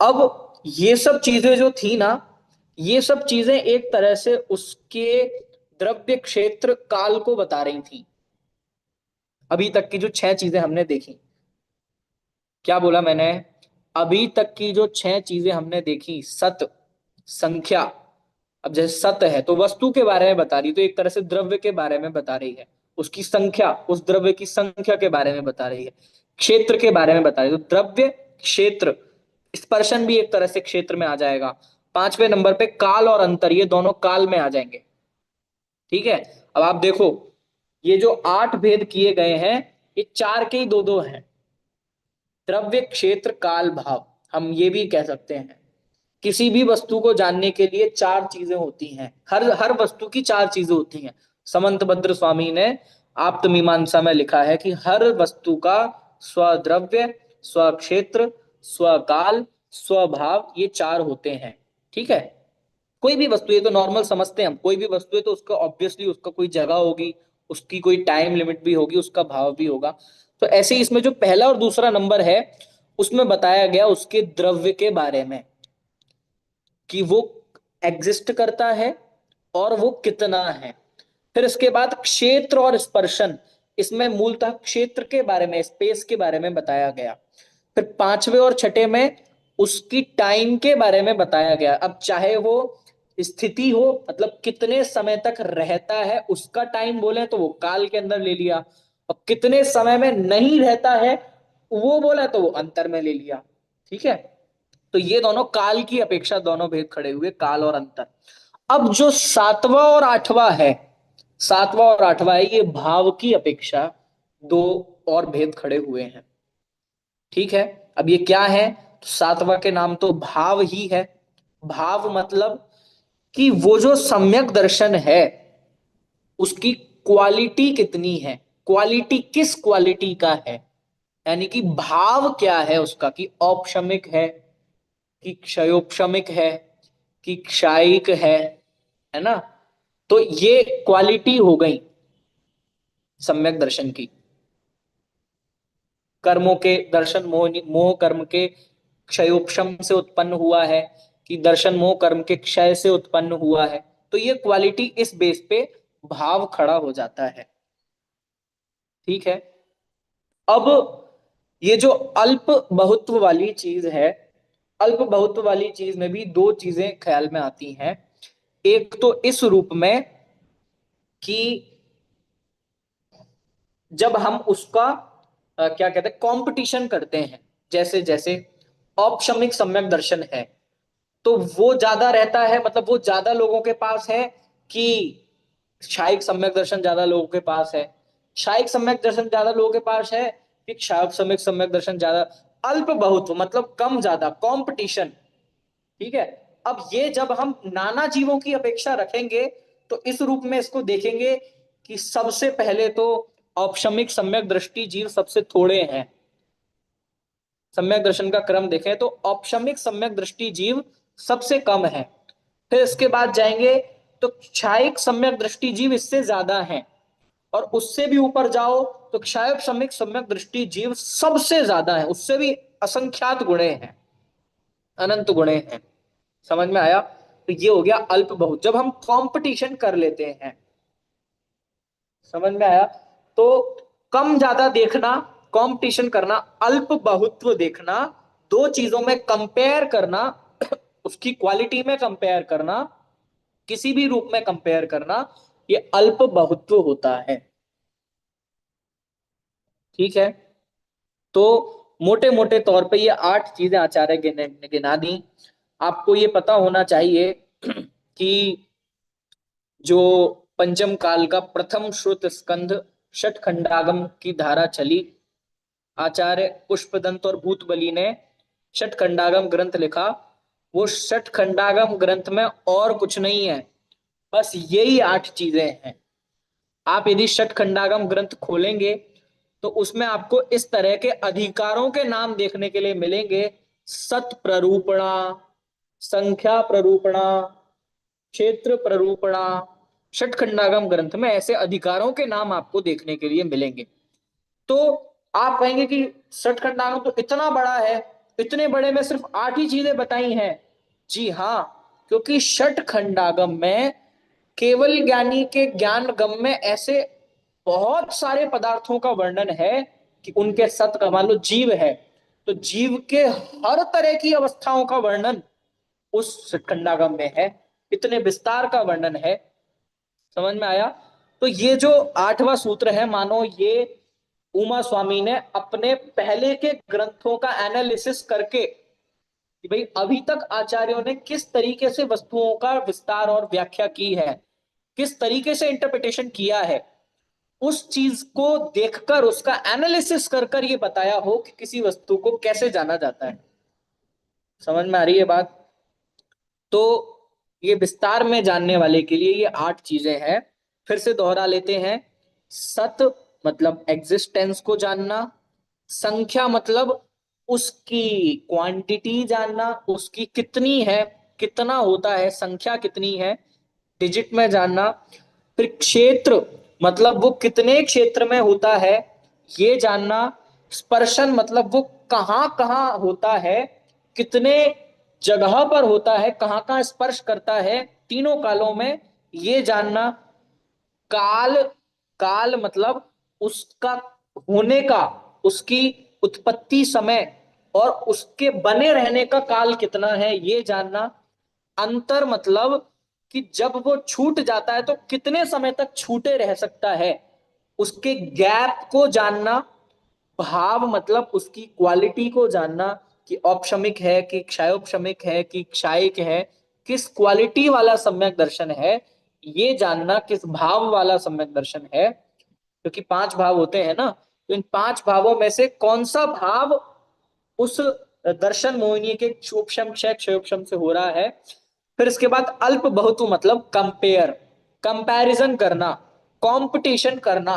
अब ये सब चीजें जो थी ना, ये सब चीजें एक तरह से उसके द्रव्य क्षेत्र काल को बता रही थी। अभी तक की जो 6 चीजें हमने देखी, क्या बोला मैंने, अभी तक की जो 6 चीजें हमने देखी, सत, संख्या। अब जैसे सत है तो वस्तु के बारे में बता रही, तो एक तरह से द्रव्य के बारे में बता रही है, उसकी संख्या, उस द्रव्य की संख्या के बारे में बता रही है, क्षेत्र के बारे में बता रही है। तो द्रव्य, क्षेत्र, स्पर्शन भी एक तरह से क्षेत्र में आ जाएगा। पांचवें नंबर पे काल और अंतर, ये दोनों काल में आ जाएंगे। ठीक है, अब आप देखो ये जो 8 भेद किए गए हैं, ये 4 के ही दो दो हैं, द्रव्य, क्षेत्र, काल, भाव। हम ये भी कह सकते हैं किसी भी वस्तु को जानने के लिए 4 चीजें होती हैं, हर हर वस्तु की 4 चीजें होती हैं। समंतभद्र स्वामी ने आप्तमीमांसा में लिखा है कि हर वस्तु का स्वद्रव्य, स्वक्षेत्र, स्वकाल, स्वभाव, ये 4 होते हैं। ठीक है, कोई भी वस्तु, ये तो नॉर्मल समझते हैं हम, कोई भी वस्तु है तो उसका ऑब्वियसली उसका कोई जगह होगी, उसकी कोई टाइम लिमिट भी होगी, उसका भाव भी होगा। तो ऐसे ही इसमें जो पहला और दूसरा नंबर है उसमें बताया गया उसके द्रव्य के बारे में कि वो एग्जिस्ट करता है और वो कितना है। फिर इसके बाद क्षेत्र और स्पर्शन, इसमें मूलतः क्षेत्र के बारे में, स्पेस के बारे में बताया गया। फिर पांचवे और छठे में उसकी टाइम के बारे में बताया गया। अब चाहे वो स्थिति हो मतलब कितने समय तक रहता है उसका टाइम बोले तो वो काल के अंदर ले लिया, और कितने समय में नहीं रहता है वो बोला तो वो अंतर में ले लिया। ठीक है, तो ये दोनों काल की अपेक्षा दोनों भेद खड़े हुए, काल और अंतर। अब जो सातवां और आठवां है, सातवां और आठवां है, ये भाव की अपेक्षा दो और भेद खड़े हुए हैं। ठीक है, अब ये क्या है, तो सातवां के नाम तो भाव ही है। भाव मतलब कि वो जो सम्यक दर्शन है उसकी क्वालिटी कितनी है, क्वालिटी किस क्वालिटी का है, यानी कि भाव क्या है उसका, कि औपशमिक है, कि क्षयोपशमिक है, कि क्षायिक है ना। तो ये क्वालिटी हो गई सम्यक दर्शन की। कर्मों के दर्शन मोह, मोह कर्म के क्षयोपशम से उत्पन्न हुआ है, कि दर्शन मोह कर्म के क्षय से उत्पन्न हुआ है। तो ये क्वालिटी इस बेस पे भाव खड़ा हो जाता है। ठीक है, अब ये जो अल्प बहुत्व वाली चीज है, अल्प बहुत्व वाली चीज में भी दो चीजें ख्याल में आती हैं। एक तो इस रूप में कि जब हम उसका क्या कहते हैं कंपटीशन करते हैं, जैसे जैसे औपशमिक सम्यक दर्शन है तो वो ज्यादा रहता है, मतलब वो ज्यादा लोगों के पास है, कि क्षायिक सम्यक दर्शन ज्यादा लोगों के पास है, क्षायिक सम्यक दर्शन ज्यादा लोगों के पास है, कि क्षायक सम्यक दर्शन ज्यादा। अल्प बहुत्व मतलब कम ज्यादा, कंपटीशन। ठीक है, अब ये जब हम नाना जीवों की अपेक्षा रखेंगे तो इस रूप में इसको देखेंगे कि सबसे पहले तो औपशमिक सम्यक दृष्टि जीव सबसे थोड़े हैं। सम्यक दर्शन का क्रम देखें तो औपशमिक सम्यक दृष्टि जीव सबसे कम है। फिर इसके बाद जाएंगे तो क्षायिक सम्यक दृष्टि जीव इससे ज्यादा हैं, और उससे भी ऊपर जाओ तो क्षायक सम्यक सम्यक दृष्टि जीव सबसे ज्यादा है, उससे भी असंख्यात गुणे हैं, अनंत गुणे हैं। समझ में आया, तो ये हो गया अल्प बहुत, जब हम कंपटीशन कर लेते हैं। समझ में आया, तो कम ज्यादा देखना, कंपटीशन करना, अल्प बहुत्व देखना, दो चीजों में कंपेयर करना, उसकी क्वालिटी में कंपेयर करना, किसी भी रूप में कंपेयर करना, ये अल्प बहुत्व होता है। ठीक है, तो मोटे मोटे तौर पे ये आठ चीजें आचार्य गिना दी। आपको ये पता होना चाहिए कि जो पंचम काल का प्रथम श्रुत स्कंध षट खंडागम की धारा चली, आचार्य पुष्पदंत और भूतबली ने षट खंडागम ग्रंथ लिखा। वो षट खंडागम ग्रंथ में और कुछ नहीं है, बस यही आठ चीजें हैं। आप यदि षट खंडागम ग्रंथ खोलेंगे तो उसमें आपको इस तरह के अधिकारों के नाम देखने के लिए मिलेंगे। सत प्ररूपणा, संख्या प्ररूपणा, क्षेत्र प्ररूपणा, षटखंडागम ग्रंथ में ऐसे अधिकारों के नाम आपको देखने के लिए मिलेंगे। तो आप कहेंगे कि षटखंडागम तो इतना बड़ा है, इतने बड़े में सिर्फ आठ ही चीजें बताई हैं। जी हाँ, क्योंकि षटखंडागम में केवल ज्ञानी के ज्ञान गम में ऐसे बहुत सारे पदार्थों का वर्णन है कि उनके सत का, मान लो जीव है तो जीव के हर तरह की अवस्थाओं का वर्णन उस खंडागम में है, इतने विस्तार का वर्णन है। समझ में आया, तो ये जो आठवां सूत्र है, मानो ये उमा स्वामी ने अपने पहले के ग्रंथों का एनालिसिस करके कि भाई अभी तक आचार्यों ने किस तरीके से वस्तुओं का विस्तार और व्याख्या की है, किस तरीके से इंटरप्रिटेशन किया है, उस चीज को देखकर उसका एनालिसिस कर कर ये बताया हो कि किसी वस्तु को कैसे जाना जाता है। समझ में आ रही है बात। तो ये विस्तार में जानने वाले के लिए ये आठ चीजें हैं। फिर से दोहरा लेते हैं। सत मतलब एग्जिस्टेंस को जानना, संख्या मतलब उसकी क्वांटिटी जानना, उसकी कितनी है, कितना होता है, संख्या कितनी है, डिजिट में जानना। फिर क्षेत्र मतलब वो कितने क्षेत्र में होता है ये जानना। स्पर्शन मतलब वो कहाँ कहाँ होता है, कितने जगह पर होता है, कहाँ कहाँ स्पर्श करता है, तीनों कालों में ये जानना। काल, काल मतलब उसका होने का, उसकी उत्पत्ति समय और उसके बने रहने का काल कितना है ये जानना। अंतर मतलब कि जब वो छूट जाता है तो कितने समय तक छूटे रह सकता है, उसके गैप को जानना, भाव मतलब उसकी क्वालिटी को जानना कि औपशमिक है कि क्षयोपशमिक है कि क्षायिक है, किस क्वालिटी वाला सम्यक दर्शन है, ये जानना किस भाव वाला सम्यक दर्शन है, क्योंकि 5 भाव होते हैं ना, तो इन 5 भावों में से कौन सा भाव उस दर्शन मोहिनी के क्षोभशम क्षय क्षयोपशम से हो रहा है। फिर इसके बाद अल्प बहुतु मतलब कंपेयर, कंपैरिजन करना, कंपटीशन करना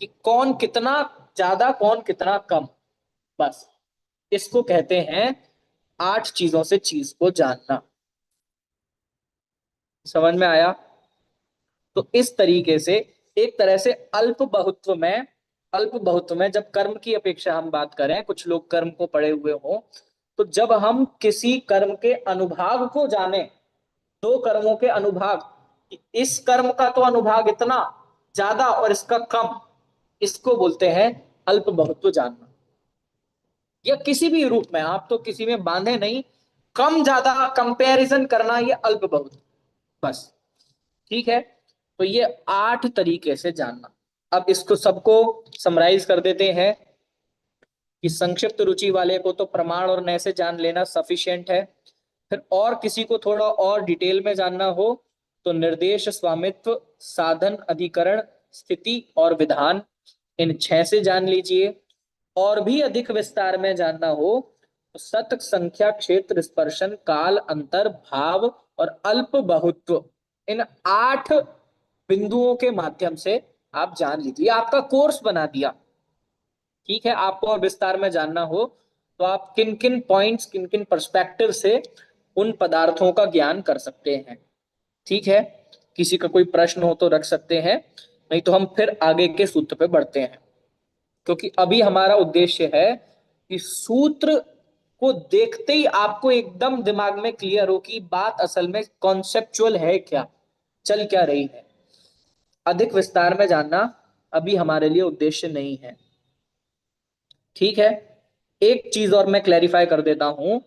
कि कौन कितना ज्यादा कौन कितना कम, बस इसको कहते हैं 8 चीजों से चीज को जानना। समझ में आया? तो इस तरीके से एक तरह से अल्प बहुत्व में जब कर्म की अपेक्षा हम बात करें, कुछ लोग कर्म को पढ़े हुए हो, तो जब हम किसी कर्म के अनुभाग को जाने, दो कर्मों के अनुभाग, इस कर्म का तो अनुभाग इतना ज्यादा और इसका कम, इसको बोलते हैं अल्प बहुत्व जानना। या किसी भी रूप में, आप तो किसी में बांधे नहीं, कम ज्यादा कंपैरिजन करना, ये अल्प बहुत्व, बस। ठीक है, तो ये 8 तरीके से जानना। अब इसको सबको समराइज कर देते हैं कि संक्षिप्त रुचि वाले को तो प्रमाण और नय से जान लेना सफिशिएंट है। फिर और किसी को थोड़ा और डिटेल में जानना हो तो निर्देश, स्वामित्व, साधन, अधिकरण, स्थिति और विधान, इन 6 से जान लीजिए। और भी अधिक विस्तार में जानना हो तो शतक, संख्या, क्षेत्र, स्पर्शन, काल, अंतर, भाव और अल्प बहुत्व, इन 8 बिंदुओं के माध्यम से आप जान लीजिए। आपका कोर्स बना दिया। ठीक है, आपको और विस्तार में जानना हो तो आप किन किन पॉइंट्स, किन किन पर्सपेक्टिव से उन पदार्थों का ज्ञान कर सकते हैं। ठीक है, किसी का कोई प्रश्न हो तो रख सकते हैं, नहीं तो हम फिर आगे के सूत्र पे बढ़ते हैं, क्योंकि अभी हमारा उद्देश्य है कि सूत्र को देखते ही आपको एकदम दिमाग में क्लियर हो कि बात असल में कॉन्सेप्चुअल है क्या, चल क्या रही है। अधिक विस्तार में जानना अभी हमारे लिए उद्देश्य नहीं है। ठीक है, एक चीज और मैं क्लैरिफाई कर देता हूं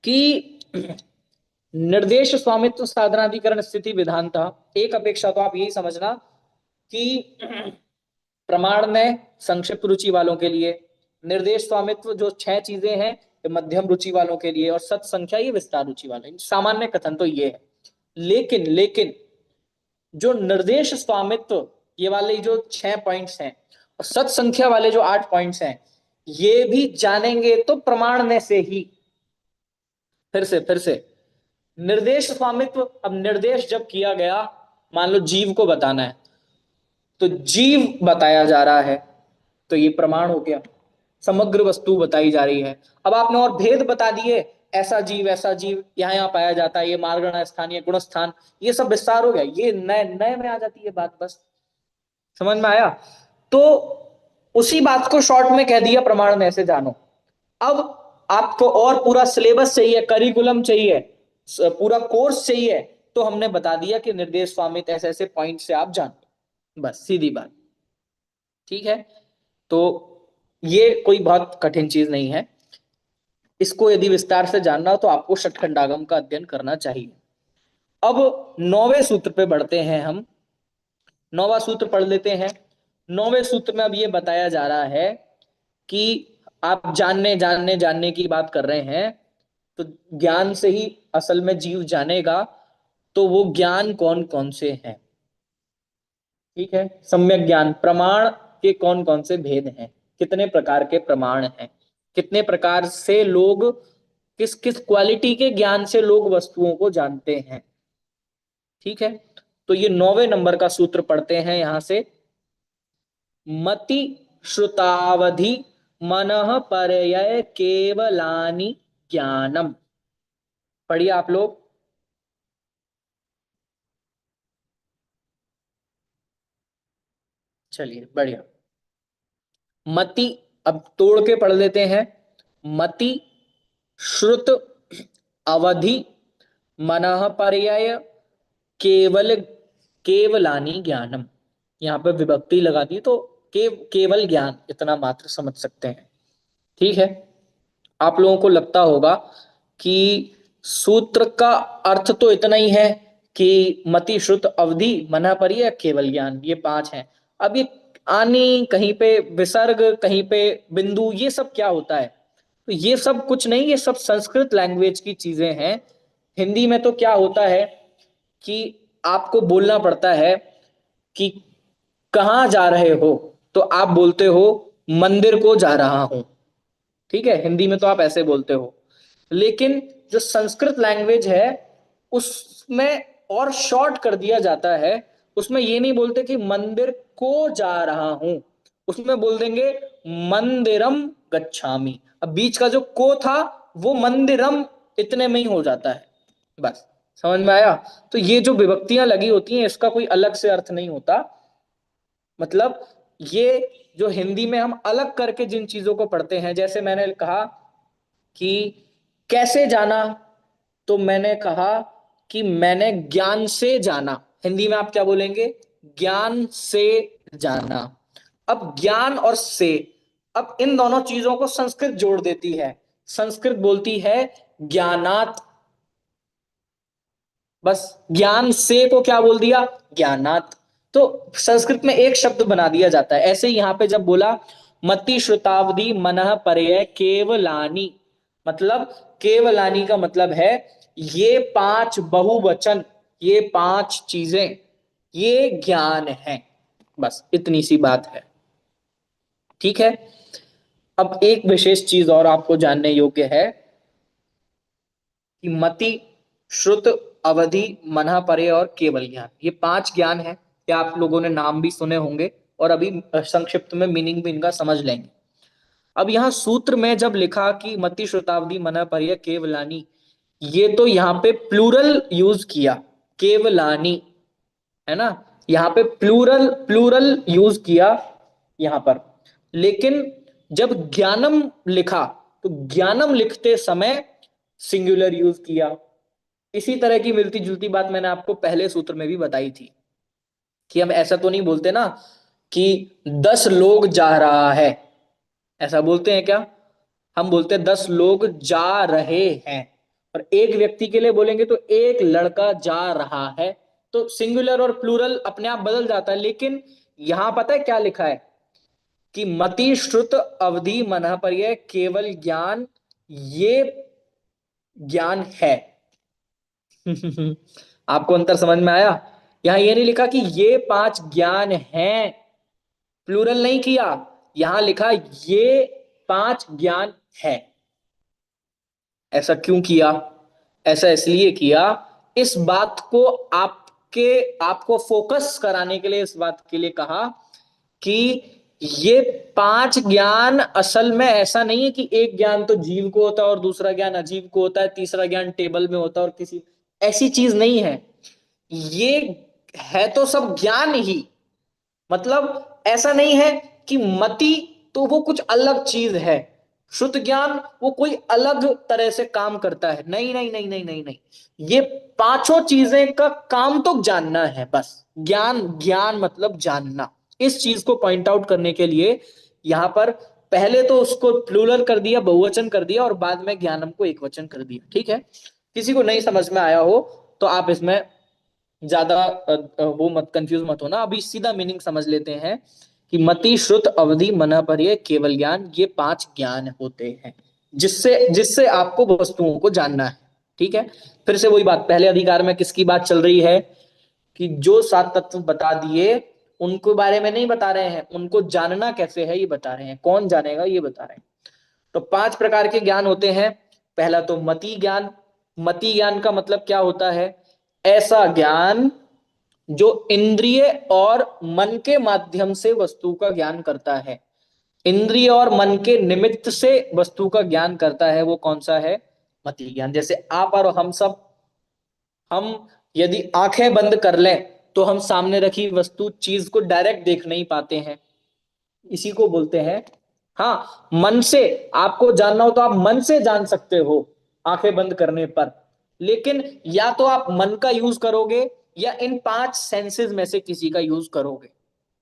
कि निर्देश, स्वामित्व, साधनाधिकरण, स्थिति, विधान था। एक अपेक्षा तो आप यही समझना कि प्रमाण में संक्षिप्त रुचि वालों के लिए, निर्देश स्वामित्व जो 6 चीजें हैं ये मध्यम रुचि वालों के लिए, और सत संख्या ये विस्तार रुचि वाले। सामान्य कथन तो ये है, लेकिन लेकिन जो निर्देश स्वामित्व ये वाले जो 6 पॉइंट्स हैं और सत संख्या वाले जो 8 पॉइंट्स हैं, ये भी जानेंगे तो प्रमाण में से ही। फिर से निर्देश स्वामित्व, अब निर्देश जब किया गया, मान लो जीव को बताना है, तो जीव बताया जा रहा है तो ये प्रमाण हो गया, समग्र वस्तु बताई जा रही है। अब आपने और भेद बता दिए, ऐसा जीव यहाँ यहाँ पाया जाता है, ये मार्गण स्थान, ये गुण स्थान, ये सब विस्तार हो गया, ये नए नए में आ जाती है बात। बस समझ में आया? तो उसी बात को शॉर्ट में कह दिया प्रमाण में ऐसे जानो। अब आपको और पूरा सिलेबस चाहिए, करिकुलम चाहिए, पूरा कोर्स चाहिए, तो हमने बता दिया कि निर्देश स्वामित्व ऐसे ऐसे पॉइंट से आप जानो, बस सीधी बात। ठीक है, तो ये कोई बहुत कठिन चीज नहीं है। इसको यदि विस्तार से जानना हो तो आपको षटखंडागम का अध्ययन करना चाहिए। अब 9वें सूत्र पे बढ़ते हैं हम। 9वां सूत्र पढ़ लेते हैं। 9वें सूत्र में अब ये बताया जा रहा है कि आप जानने जानने जानने की बात कर रहे हैं, तो ज्ञान से ही असल में जीव जानेगा, तो वो ज्ञान कौन कौन से हैं। ठीक है, सम्यक ज्ञान, प्रमाण के कौन कौन से भेद हैं, कितने प्रकार के प्रमाण हैं, कितने प्रकार से लोग, किस किस क्वालिटी के ज्ञान से लोग वस्तुओं को जानते हैं। ठीक है, तो ये 9वें नंबर का सूत्र पढ़ते हैं यहां से। मति श्रुतावधि मनः परयय केवलानि ज्ञानम। पढ़िए आप लोग। चलिए बढ़िया। मति, अब तोड़ के पढ़ लेते हैं। मति, श्रुत, अवधि, मनः पर्याय, केवल, केवलानी ज्ञानम। यहाँ पे विभक्ति लगा दी तो केवल ज्ञान इतना मात्र समझ सकते हैं। ठीक है, आप लोगों को लगता होगा कि सूत्र का अर्थ तो इतना ही है कि मति, श्रुत, अवधि, मनः, पर्यय, केवल ज्ञान, ये पांच हैं। अब ये आनी, कहीं पे विसर्ग, कहीं पे बिंदु, ये सब क्या होता है? तो ये सब कुछ नहीं, ये सब संस्कृत लैंग्वेज की चीजें हैं। हिंदी में तो क्या होता है कि आपको बोलना पड़ता है कि कहाँ जा रहे हो, तो आप बोलते हो मंदिर को जा रहा हूं। ठीक है, हिंदी में तो आप ऐसे बोलते हो। लेकिन जो संस्कृत लैंग्वेज है उसमें और शॉर्ट कर दिया जाता है। उसमें ये नहीं बोलते कि मंदिर को जा रहा हूं, उसमें बोल देंगे मंदिरम गच्छामि। अब बीच का जो को था वो मंदिरम इतने में ही हो जाता है, बस। समझ में आया? तो ये जो विभक्तियां लगी होती हैं इसका कोई अलग से अर्थ नहीं होता। मतलब ये जो हिंदी में हम अलग करके जिन चीजों को पढ़ते हैं, जैसे मैंने कहा कि कैसे जाना, तो मैंने कहा कि मैंने ज्ञान से जाना। हिंदी में आप क्या बोलेंगे? ज्ञान से जाना। अब ज्ञान और से, अब इन दोनों चीजों को संस्कृत जोड़ देती है। संस्कृत बोलती है ज्ञानात। बस ज्ञान से को क्या बोल दिया? ज्ञानात। तो संस्कृत में एक शब्द बना दिया जाता है। ऐसे यहां पे जब बोला मति श्रुतावधि मनः पर्यय केवलानी, मतलब केवलानी का मतलब है ये पांच बहुवचन, ये पांच चीजें, ये ज्ञान है। बस इतनी सी बात है। ठीक है। अब एक विशेष चीज और आपको जानने योग्य है कि मति, श्रुत, अवधि, मनः, पर्यय और केवल ज्ञान, ये पांच ज्ञान है। क्या आप लोगों ने नाम भी सुने होंगे और अभी संक्षिप्त में मीनिंग भी इनका समझ लेंगे। अब यहां सूत्र में जब लिखा कि मति, श्रुतावधि, मनः, पर्यय, केवलानी, ये तो यहां पे प्लूरल यूज किया, केवलानी, है ना? यहां पे प्लूरल प्लूरल यूज किया यहां पर। लेकिन जब ज्ञानम लिखा तो ज्ञानम लिखते समय सिंगुलर यूज किया। इसी तरह की मिलती जुलती बात मैंने आपको पहले सूत्र में भी बताई थी कि हम ऐसा तो नहीं बोलते ना कि 10 लोग जा रहा है, ऐसा बोलते हैं क्या? हम बोलते हैं 10 लोग जा रहे हैं। और एक व्यक्ति के लिए बोलेंगे तो एक लड़का जा रहा है। तो सिंगुलर और प्लूरल अपने आप बदल जाता है। लेकिन यहां पता है क्या लिखा है कि मति, श्रुत, अवधि, मनः, पर्यय, केवल ज्ञान, ये ज्ञान है। आपको अंतर समझ में आया? यहां ये नहीं लिखा कि ये पांच ज्ञान हैं, प्लूरल नहीं किया। यहां लिखा ये पांच ज्ञान है। ऐसा क्यों किया? ऐसा इसलिए किया, इस बात को आपको फोकस कराने के लिए, इस बात के लिए कहा कि ये पांच ज्ञान असल में ऐसा नहीं है कि एक ज्ञान तो जीव को होता है और दूसरा ज्ञान अजीव को होता है, तीसरा ज्ञान टेबल में होता है और किसी, ऐसी चीज नहीं है। ये है तो सब ज्ञान ही। मतलब ऐसा नहीं है कि मति तो वो कुछ अलग चीज है, शुद्ध ज्ञान वो कोई अलग तरह से काम करता है। नहीं नहीं नहीं नहीं नहीं नहीं, ये पांचों चीजें का काम तो जानना है, बस। ज्ञान, ज्ञान मतलब जानना। इस चीज को पॉइंट आउट करने के लिए यहां पर पहले तो उसको प्लूरल कर दिया, बहुवचन कर दिया, और बाद में ज्ञानम को एक वचन कर दिया। ठीक है। किसी को नहीं समझ में आया हो तो आप इसमें ज्यादा वो मत, कंफ्यूज मत होना। अभी सीधा मीनिंग समझ लेते हैं कि मति, श्रुत, अवधि, मनः, पर्यय, केवल ज्ञान, ये पांच ज्ञान होते हैं जिससे जिससे आपको वस्तुओं को जानना है। ठीक है। फिर से वही बात, पहले अधिकार में किसकी बात चल रही है कि जो सात तत्व बता दिए उनको बारे में नहीं बता रहे हैं, उनको जानना कैसे है ये बता रहे हैं, कौन जानेगा ये बता रहे हैं। तो पांच प्रकार के ज्ञान होते हैं। पहला तो मति ज्ञान। मति ज्ञान का मतलब क्या होता है? ऐसा ज्ञान जो इंद्रिय और मन के माध्यम से वस्तु का ज्ञान करता है। इंद्रिय और मन के निमित्त से वस्तु का ज्ञान करता है, वो कौन सा है? मति ज्ञान। जैसे आप और हम सब, हम यदि आंखें बंद कर लें तो हम सामने रखी वस्तु, चीज को डायरेक्ट देख नहीं पाते हैं, इसी को बोलते हैं। हाँ, मन से आपको जानना हो तो आप मन से जान सकते हो आंखें बंद करने पर। लेकिन या तो आप मन का यूज करोगे या इन पांच सेंसेस में से किसी का यूज करोगे।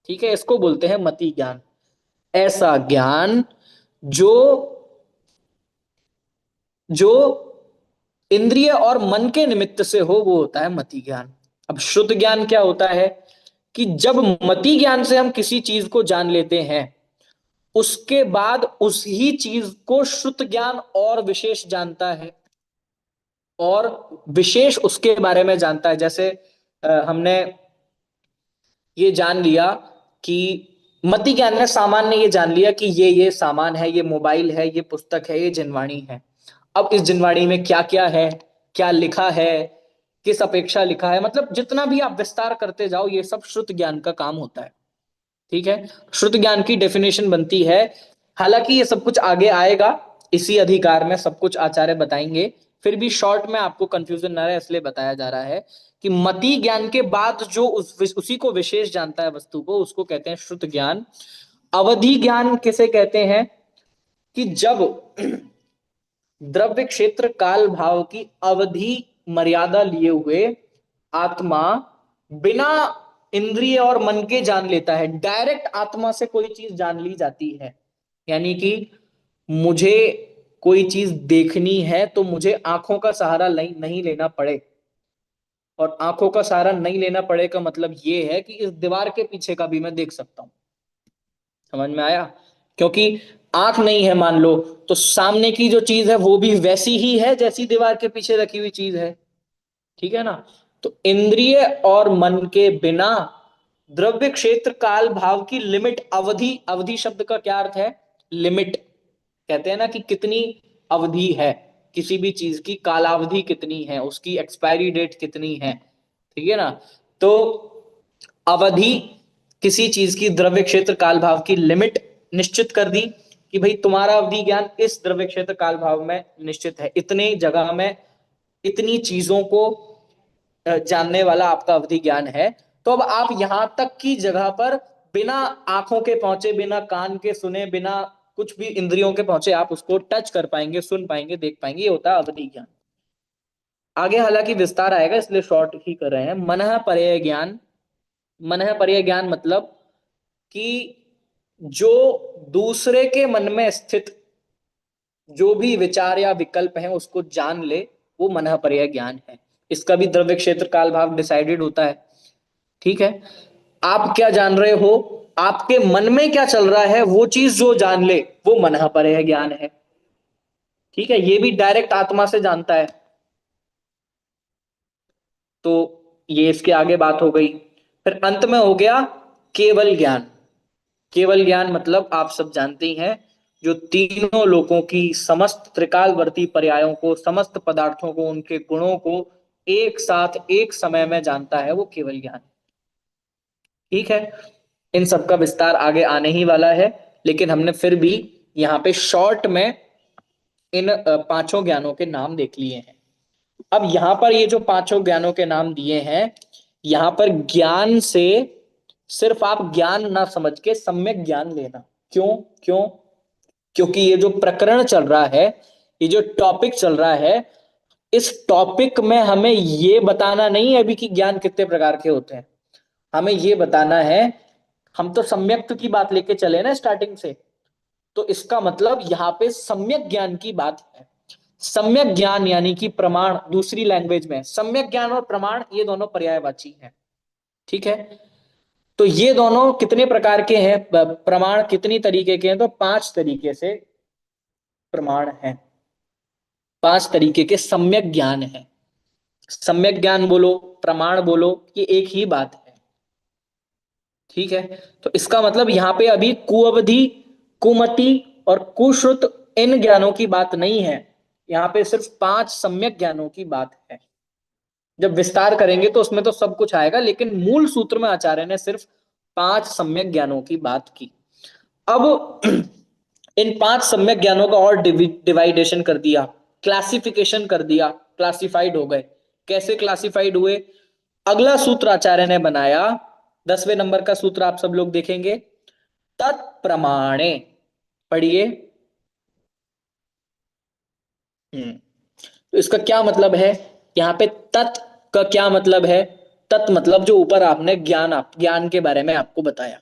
ठीक है, इसको बोलते हैं मति ज्ञान। ऐसा ज्ञान जो जो इंद्रिय और मन के निमित्त से हो, वो होता है मति ज्ञान। अब श्रुत ज्ञान क्या होता है कि जब मति ज्ञान से हम किसी चीज को जान लेते हैं, उसके बाद उसी चीज को श्रुत ज्ञान और विशेष जानता है, और विशेष उसके बारे में जानता है। जैसे हमने ये जान लिया कि मति ज्ञान ने सामान्य ये जान लिया कि ये सामान है, ये मोबाइल है, ये पुस्तक है, ये जिनवाणी है। अब इस जिनवाणी में क्या क्या है, क्या लिखा है, किस अपेक्षा लिखा है, मतलब जितना भी आप विस्तार करते जाओ, ये सब श्रुत ज्ञान का काम होता है। ठीक है, श्रुत ज्ञान की डेफिनेशन बनती है। हालांकि ये सब कुछ आगे आएगा, इसी अधिकार में सब कुछ आचार्य बताएंगे, फिर भी शॉर्ट में आपको कंफ्यूजन ना रहे इसलिए बताया जा रहा है कि मति ज्ञान के बाद जो उसी को विशेष जानता है वस्तु को, उसको कहते हैं श्रुत ज्ञान। अवधि ज्ञान किसे कहते हैं कि जब द्रव्य क्षेत्र काल भाव की अवधि मर्यादा लिए हुए आत्मा बिना इंद्रिय और मन के जान लेता है, डायरेक्ट आत्मा से कोई चीज जान ली जाती है। यानी कि मुझे कोई चीज देखनी है तो मुझे आंखों का सहारा नहीं लेना पड़े, और आंखों का सहारा नहीं लेना पड़े का मतलब ये है कि इस दीवार के पीछे का भी मैं देख सकता हूं। समझ में आया? क्योंकि आंख नहीं है मान लो, तो सामने की जो चीज है वो भी वैसी ही है जैसी दीवार के पीछे रखी हुई चीज है। ठीक है ना? तो इंद्रिय और मन के बिना द्रव्य क्षेत्र काल भाव की लिमिट, अवधि, अवधि शब्द का क्या अर्थ है? लिमिट। कहते हैं ना कि कितनी अवधि है किसी भी चीज की, कालावधि कितनी है, उसकी एक्सपायरी डेट कितनी है। ठीक है ना? तो अवधि, किसी चीज की द्रव्य क्षेत्र काल भाव की लिमिट निश्चित कर दी कि भाई तुम्हारा अवधि ज्ञान इस द्रव्य क्षेत्र काल भाव में निश्चित है, इतने जगह में इतनी चीजों को जानने वाला आपका अवधि ज्ञान है। तो अब आप यहां तक की जगह पर बिना आंखों के पहुंचे, बिना कान के सुने, बिना कुछ भी इंद्रियों के पहुंचे आप उसको टच कर पाएंगे, सुन पाएंगे, देख पाएंगे। ये होता है अवधि ज्ञान। आगे हालांकि विस्तार आएगा इसलिए शॉर्ट ही कर रहे हैं। मनः पर्यय ज्ञान। मनः पर्यय ज्ञान मतलब कि जो दूसरे के मन में स्थित जो भी विचार या विकल्प है उसको जान ले, वो मनः पर्यय ज्ञान है। इसका भी द्रव्य क्षेत्र काल भाव डिसाइडेड होता है। ठीक है, आप क्या जान रहे हो, आपके मन में क्या चल रहा है, वो चीज जो जान ले वो मनः पर्यय ज्ञान है। ठीक है, ये भी डायरेक्ट आत्मा से जानता है। तो ये इसके आगे बात हो गई। फिर अंत में हो गया केवल ज्ञान। केवल ज्ञान मतलब आप सब जानते ही हैं, जो तीनों लोगों की समस्त त्रिकालवर्ती पर्यायों को, समस्त पदार्थों को, उनके गुणों को एक साथ एक समय में जानता है, वो केवल ज्ञान। ठीक है, इन सब का विस्तार आगे आने ही वाला है, लेकिन हमने फिर भी यहाँ पे शॉर्ट में इन पांचों ज्ञानों के नाम देख लिए हैं। अब यहां पर ये जो पांचों ज्ञानों के नाम दिए हैं, यहां पर ज्ञान से सिर्फ आप ज्ञान ना समझ के सम्यक ज्ञान लेना। क्यों? क्यों? क्योंकि ये जो प्रकरण चल रहा है, ये जो टॉपिक चल रहा है, इस टॉपिक में हमें ये बताना नहीं है अभी कि ज्ञान कितने प्रकार के होते हैं। हमें ये बताना है, हम तो सम्यक्त की बात लेके चले ना स्टार्टिंग से, तो इसका मतलब यहाँ पे सम्यक ज्ञान की बात है। सम्यक ज्ञान यानी कि प्रमाण, दूसरी लैंग्वेज में सम्यक ज्ञान और प्रमाण ये दोनों पर्यायवाची हैं। ठीक है, तो ये दोनों कितने प्रकार के हैं, प्रमाण कितनी तरीके के हैं? तो पांच तरीके से प्रमाण हैं, पांच तरीके के सम्यक ज्ञान है। सम्यक ज्ञान बोलो, प्रमाण बोलो, ये एक ही बात है। ठीक है, तो इसका मतलब यहां पे अभी कुअवधि, कुमति और कुश्रुत इन ज्ञानों की बात नहीं है, यहां पे सिर्फ पांच सम्यक ज्ञानों की बात है। जब विस्तार करेंगे तो उसमें तो सब कुछ आएगा, लेकिन मूल सूत्र में आचार्य ने सिर्फ पांच सम्यक ज्ञानों की बात की। अब इन पांच सम्यक ज्ञानों का और डिवाइडेशन कर दिया, क्लासिफिकेशन कर दिया, क्लासिफाइड हो गए। कैसे क्लासिफाइड हुए? अगला सूत्र आचार्य ने बनाया, 10वें नंबर का सूत्र आप सब लोग देखेंगे, तत्प्रमाणे। पढ़िए। तो इसका क्या मतलब है? यहाँ पे तत् का क्या मतलब है? तत् मतलब जो ऊपर आपने ज्ञान, आप ज्ञान के बारे में आपको बताया।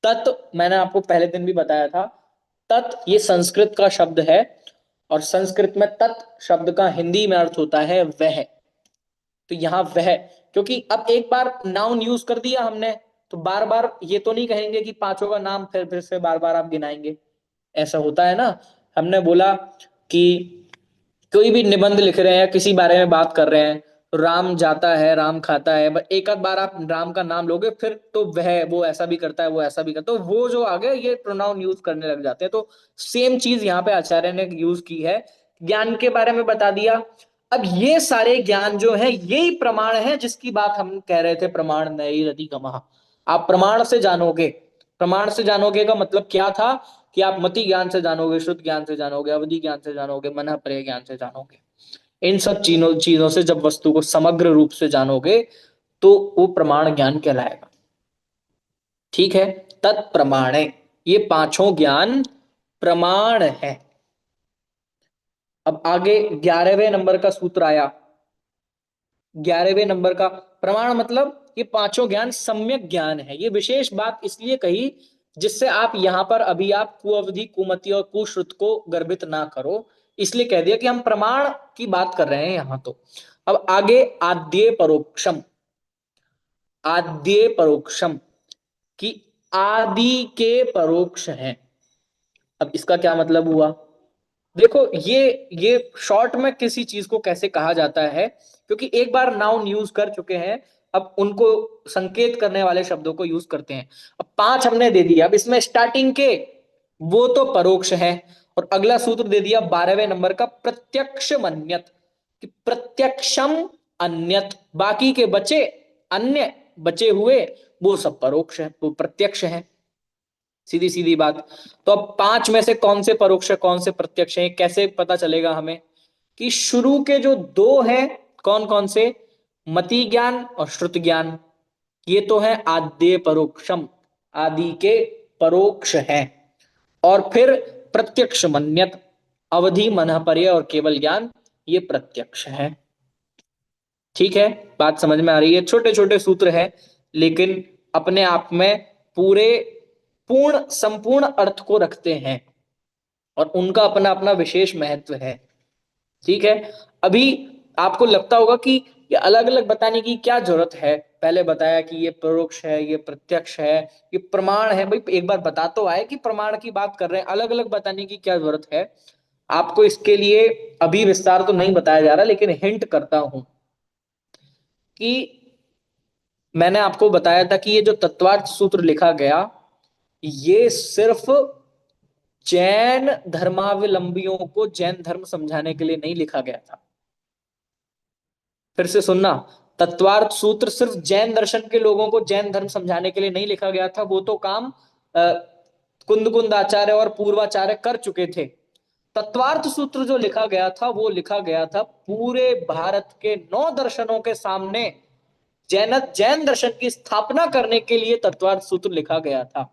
तत् मैंने आपको पहले दिन भी बताया था, तत् ये संस्कृत का शब्द है, और संस्कृत में तत् शब्द का हिंदी में अर्थ होता है वह। तो यहां वह, क्योंकि अब एक बार नाउन यूज कर दिया हमने, तो बार बार ये तो नहीं कहेंगे कि पांचों का नाम फिर से बार बार आप गिनाएंगे, ऐसा होता है ना। हमने बोला कि कोई भी निबंध लिख रहे हैं, किसी बारे में बात कर रहे हैं, तो राम जाता है, राम खाता है, बट एक आध बार आप राम का नाम लोगे फिर तो वह, वो ऐसा भी करता है, वो ऐसा भी करता है, तो वो जो आगे ये प्रोनाउन यूज करने लग जाते हैं। तो सेम चीज यहाँ पे आचार्य ने यूज की है, ज्ञान के बारे में बता दिया। अब ये सारे ज्ञान जो है यही प्रमाण है, जिसकी बात हम कह रहे थे, प्रमाण नई अधिगमः। आप प्रमाण से जानोगे, प्रमाण से जानोगे का मतलब क्या था, कि आप मति ज्ञान से जानोगे, शुद्ध ज्ञान से जानोगे, अवधि ज्ञान से जानोगे, मन पर्य ज्ञान से जानोगे। इन सब चीजों चीजों से जब वस्तु को समग्र रूप से जानोगे तो वो प्रमाण ज्ञान कहलाएगा। ठीक है, तत्प्रमाणे, ये पांचों ज्ञान प्रमाण है। अब आगे 11वें नंबर का सूत्र आया। 11वें नंबर का प्रमाण मतलब ये पांचों ज्ञान सम्यक ज्ञान है। ये विशेष बात इसलिए कही जिससे आप यहां पर अभी आप कुअवधि, कुमति और कुश्रुत को गर्भित ना करो, इसलिए कह दिया कि हम प्रमाण की बात कर रहे हैं यहां। तो अब आगे आद्य परोक्षम, आद्य परोक्षम कि आदि के परोक्ष हैं। अब इसका क्या मतलब हुआ, देखो ये शॉर्ट में किसी चीज को कैसे कहा जाता है, क्योंकि एक बार नाउन यूज कर चुके हैं, अब उनको संकेत करने वाले शब्दों को यूज करते हैं। अब पांच हमने दे दिया, अब इसमें स्टार्टिंग के वो तो परोक्ष है, और अगला सूत्र दे दिया 12वें नंबर का प्रत्यक्ष मन्यत, कि प्रत्यक्षम अन्यत, बाकी के बचे अन्य बचे हुए वो सब परोक्ष है, वो प्रत्यक्ष है। सीधी सीधी बात। तो अब पांच में से कौन से परोक्ष कौन से प्रत्यक्ष हैं, कैसे पता चलेगा हमें, कि शुरू के जो दो हैं, कौन कौन से, मति ज्ञान और श्रुत ज्ञान, ये तो है आद्य परोक्षम, आदि के परोक्ष हैं। और फिर प्रत्यक्ष मन्यत, अवधि, मनःपर्य और केवल ज्ञान, ये प्रत्यक्ष है। ठीक है, बात समझ में आ रही है। छोटे छोटे सूत्र है, लेकिन अपने आप में पूरे पूर्ण संपूर्ण अर्थ को रखते हैं, और उनका अपना अपना विशेष महत्व है। ठीक है, अभी आपको लगता होगा कि ये अलग अलग बताने की क्या जरूरत है, पहले बताया कि ये परोक्ष है, ये प्रत्यक्ष है, ये प्रमाण है। भाई एक बार बता तो आए कि प्रमाण की बात कर रहे हैं, अलग अलग बताने की क्या जरूरत है। आपको इसके लिए अभी विस्तार तो नहीं बताया जा रहा, लेकिन हिंट करता हूं कि मैंने आपको बताया था कि ये जो तत्वार्थ सूत्र लिखा गया, ये सिर्फ जैन धर्मावलंबियों को जैन धर्म समझाने के लिए नहीं लिखा गया था। फिर से सुनना, तत्वार्थ सूत्र सिर्फ जैन दर्शन के लोगों को जैन धर्म समझाने के लिए नहीं लिखा गया था, वो तो काम कुंद कुंद आचार्य और पूर्वाचार्य कर चुके थे। तत्वार्थ सूत्र जो लिखा गया था वो लिखा गया था पूरे भारत के 9 दर्शनों के सामने, जैन दर्शन की स्थापना करने के लिए तत्वार्थ सूत्र लिखा गया था।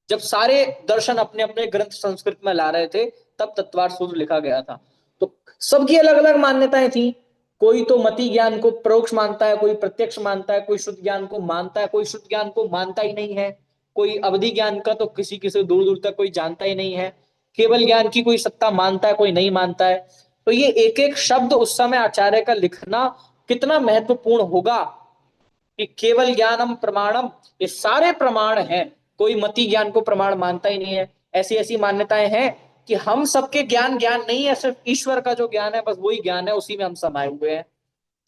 जब सारे दर्शन अपने अपने ग्रंथ संस्कृत में ला रहे थे, तब तत्वार्थ सूत्र लिखा गया था। तो सबकी अलग अलग मान्यताएं थी। कोई तो मति ज्ञान को परोक्ष मानता है, कोई प्रत्यक्ष मानता है, कोई शुद्ध ज्ञान को मानता है, कोई शुद्ध ज्ञान को मानता ही नहीं है, कोई अवधि ज्ञान का तो किसी किसी दूर दूर तक कोई जानता ही नहीं है, केवल ज्ञान की कोई सत्ता मानता है, कोई नहीं मानता है। तो ये एक एक शब्द उस समय आचार्य का लिखना कितना महत्वपूर्ण होगा, कि केवल ज्ञानम प्रमाणम, ये सारे प्रमाण हैं, कोई मति ज्ञान को प्रमाण मानता ही नहीं है। ऐसी ऐसी मान्यताएं हैं कि हम सबके ज्ञान ज्ञान नहीं है, सिर्फ ईश्वर का जो ज्ञान है बस वही ज्ञान है, उसी में हम समाये हुए हैं।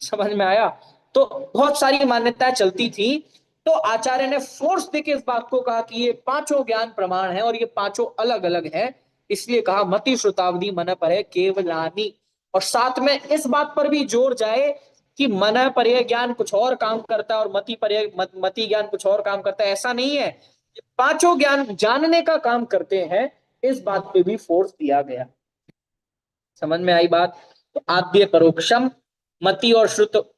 समझ में आया। तो बहुत सारी मान्यताएं चलती थी, तो आचार्य ने फोर्स देके इस बात को कहा कि ये पांचों ज्ञान प्रमाण है, और ये पांचों अलग अलग है, इसलिए कहा मति श्रुतावधि मन पर है केवलानी। और साथ में इस बात पर भी जोर जाए कि मन पर्य ज्ञान कुछ और काम करता है और मति ज्ञान कुछ और काम करता है, ऐसा नहीं है। ये पांचों ज्ञान जानने का काम करते हैं, इस बात पे भी फोर्स दिया गया। समझ में आई बात। तो आद्य परोक्षम, मति और श्रुत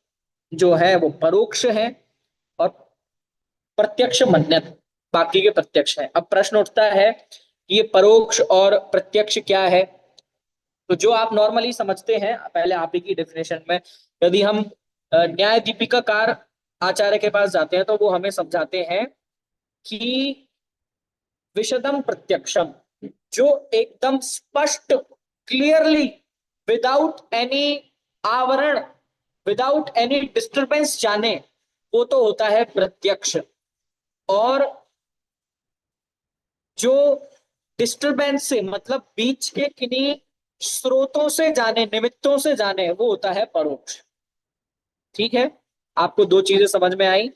जो है वो परोक्ष है, और प्रत्यक्ष मन्यत, बाकी के प्रत्यक्ष है। अब प्रश्न उठता है कि ये परोक्ष और प्रत्यक्ष क्या है। तो जो आप नॉर्मली समझते हैं, पहले आप ही की डेफिनेशन में, यदि हम न्याय दीपिकाकार आचार्य के पास जाते हैं तो वो हमें समझाते हैं कि विशदम प्रत्यक्षम, जो एकदम स्पष्ट, क्लियरली, विदाउट एनी आवरण, विदाउट एनी डिस्टरबेंस जाने, वो तो होता है प्रत्यक्ष। और जो डिस्टरबेंस से, मतलब बीच के किन्हीं स्रोतों से जाने, निमित्तों से जाने, वो होता है परोक्ष। ठीक है, आपको दो चीजें समझ में आई।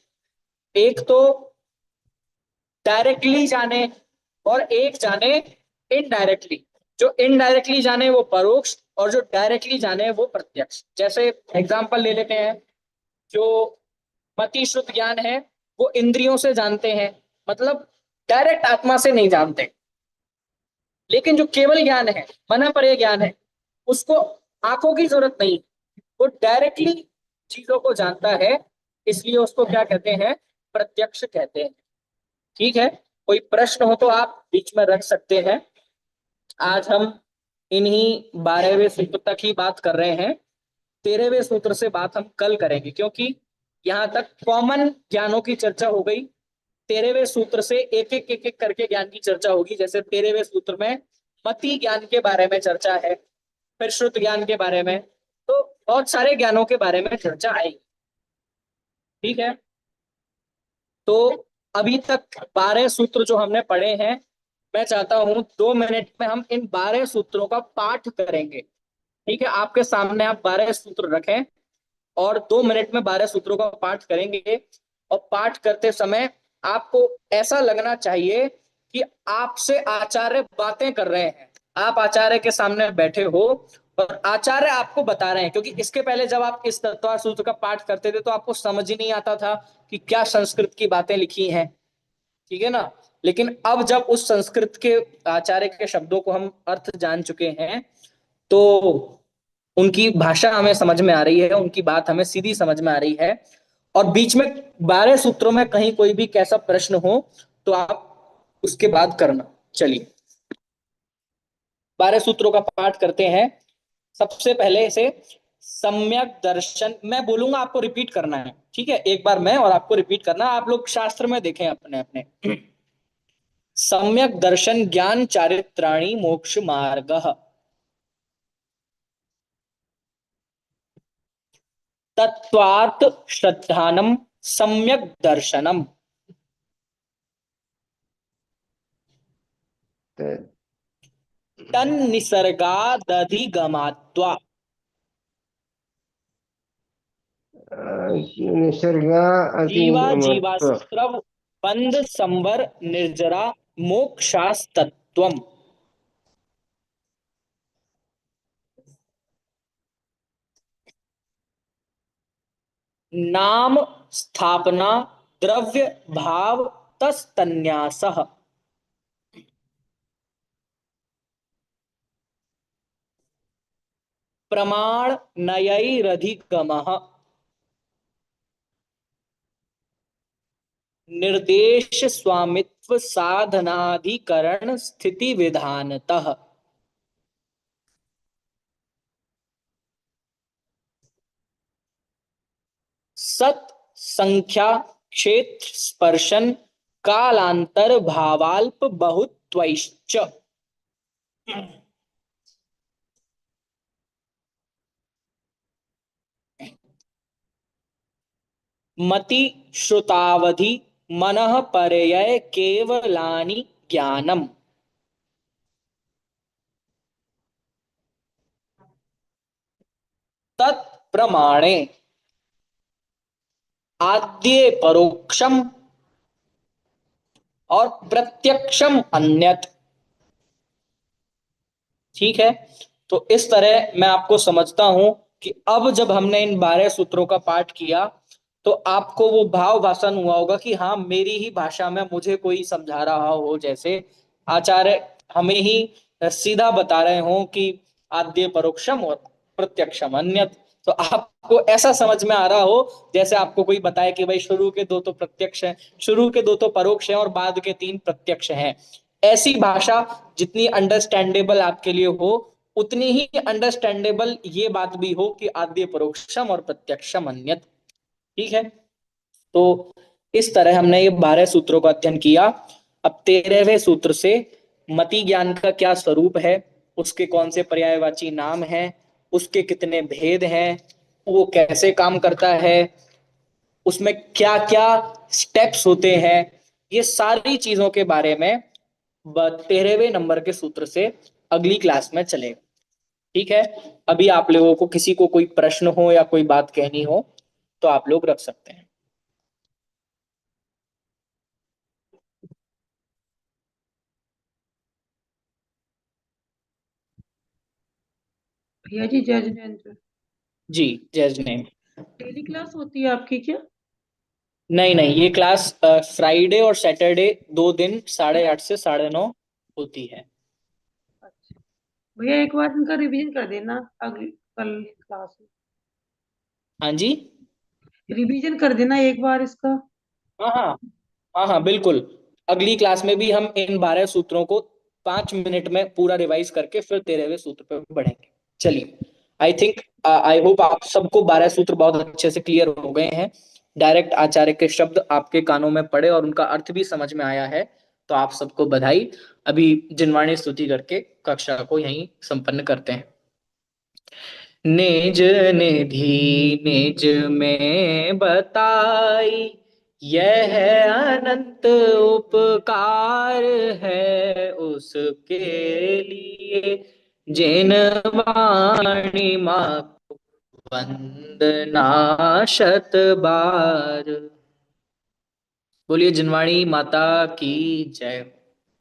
एक तो डायरेक्टली जाने, और एक जाने इनडायरेक्टली। जो इनडायरेक्टली जाने वो परोक्ष, और जो डायरेक्टली जाने वो प्रत्यक्ष। जैसे एग्जांपल ले लेते हैं, जो मति शुद्ध ज्ञान है वो इंद्रियों से जानते हैं, मतलब डायरेक्ट आत्मा से नहीं जानते। लेकिन जो केवल ज्ञान है, मन पर ज्ञान है, उसको आंखों की जरूरत नहीं, वो डायरेक्टली चीजों को जानता है, इसलिए उसको क्या कहते हैं, प्रत्यक्ष कहते हैं। ठीक है, कोई प्रश्न हो तो आप बीच में रख सकते हैं। आज हम इन्हीं 12वें सूत्र तक ही बात कर रहे हैं। 13वें सूत्र से बात हम कल करेंगे, क्योंकि यहां तक कॉमन ज्ञानों की चर्चा हो गई। 13वें सूत्र से एक एक करके ज्ञान की चर्चा होगी। जैसे 13वें सूत्र में मति ज्ञान के बारे में चर्चा है, फिर श्रुत ज्ञान के बारे में, तो बहुत सारे ज्ञानों के बारे में चर्चा आएगी। ठीक है, तो अभी तक 12 सूत्र जो हमने पढ़े हैं, मैं चाहता हूं 2 मिनट में हम इन 12 सूत्रों का पाठ करेंगे। ठीक है, आपके सामने आप 12 सूत्र रखें, और 2 मिनट में 12 सूत्रों का पाठ करेंगे। और पाठ करते समय आपको ऐसा लगना चाहिए कि आपसे आचार्य बातें कर रहे हैं, आप आचार्य के सामने बैठे हो और आचार्य आपको बता रहे हैं। क्योंकि इसके पहले जब आप इस तत्व सूत्र का पाठ करते थे तो आपको समझ ही नहीं आता था कि क्या संस्कृत की बातें लिखी हैं। ठीक है ना। लेकिन अब जब उस संस्कृत के आचार्य के शब्दों को हम अर्थ जान चुके हैं, तो उनकी भाषा हमें समझ में आ रही है, उनकी बात हमें सीधी समझ में आ रही है। और बीच में 12 सूत्रों में कहीं कोई भी कैसा प्रश्न हो तो आप उसके बाद करना। चलिए 12 सूत्रों का पाठ करते हैं। सबसे पहले से सम्यक दर्शन, मैं बोलूंगा आपको रिपीट करना है। ठीक है, एक बार मैं और आपको रिपीट करना। आप लोग शास्त्र में देखें अपने अपने। सम्यक दर्शन ज्ञान चारित्राणि मोक्ष मार्ग। तत्वात् श्रद्धानम सम्यक दर्शनम। तन निसर्गादधिगमात्वा। निसर्गा जीवा अधिगमत्व। जीवास्त्रव बंध संवर निर्जरा मोक्षास्तत्वम। नाम स्थापना द्रव्य भाव तस्तन्यासः। प्रमाण नयैरधिगमः। निर्देश स्वामित्व साधनाधिकरण स्थिति विधानतः। सत संख्या क्षेत्र स्पर्शन कालांतर भावाल्प बहुत्वैश्च। मति श्रुतावधि मनः परयय केवलानि ज्ञानम। तत्प्रमाणे आद्ये परोक्षम और प्रत्यक्षम अन्यत। ठीक है, तो इस तरह मैं आपको समझता हूं कि अब जब हमने इन 12 सूत्रों का पाठ किया तो आपको वो भाव भाषण हुआ होगा कि हाँ, मेरी ही भाषा में मुझे कोई समझा रहा हो, जैसे आचार्य हमें ही सीधा बता रहे हो कि आद्य परोक्षम और प्रत्यक्षम अन्यत। तो आपको ऐसा समझ में आ रहा हो जैसे आपको कोई बताए कि भाई शुरू के दो तो प्रत्यक्ष हैं, शुरू के दो तो परोक्ष हैं और बाद के 3 प्रत्यक्ष हैं। ऐसी भाषा जितनी अंडरस्टैंडेबल आपके लिए हो, उतनी ही अंडरस्टैंडेबल ये बात भी हो कि आद्य परोक्षम और प्रत्यक्षम अन्यत। ठीक है, तो इस तरह हमने ये 12 सूत्रों का अध्ययन किया। अब 13वें सूत्र से मति ज्ञान का क्या स्वरूप है, उसके कौन से पर्यायवाची नाम हैं, उसके कितने भेद हैं, वो कैसे काम करता है, उसमें क्या क्या स्टेप्स होते हैं, ये सारी चीजों के बारे में 13वें नंबर के सूत्र से अगली क्लास में चलेगा। ठीक है। अभी आप लोगों को किसी को कोई प्रश्न हो या कोई बात कहनी हो तो आप लोग रख सकते हैं। भैया जी जय जिनेंद्र, जी जय जिनेंद्र। डेली क्लास होती है आपकी क्या? नहीं नहीं, ये क्लास फ्राइडे और सैटरडे 2 दिन 8:30 से 9:30 होती है। अच्छा भैया, एक बार इनका रिवीजन कर देना अगली कल क्लास में। हाँ जी। रिवीजन कर देना एक बार इसका। हाँ हाँ। हाँ हाँ बिल्कुल। अगली क्लास में भी हम इन 12 सूत्रों को 5 मिनट में पूरा रिवाइज करके फिर 13वें सूत्र पे बढ़ेंगे। चलिए। आई थिंक, आई होप आप सबको 12 सूत्र बहुत अच्छे से क्लियर हो गए हैं। डायरेक्ट आचार्य के शब्द आपके कानों में पड़े और उनका अर्थ भी समझ में आया है, तो आप सबको बधाई। अभी जिनवाणी स्तुति करके कक्षा को यहीं संपन्न करते हैं। निज निधि निज में बताई, यह अनंत उपकार है उसके लिए, जिन वाणी माँ को वंदना शत बार। बोलिए जिनवाणी माता की जय।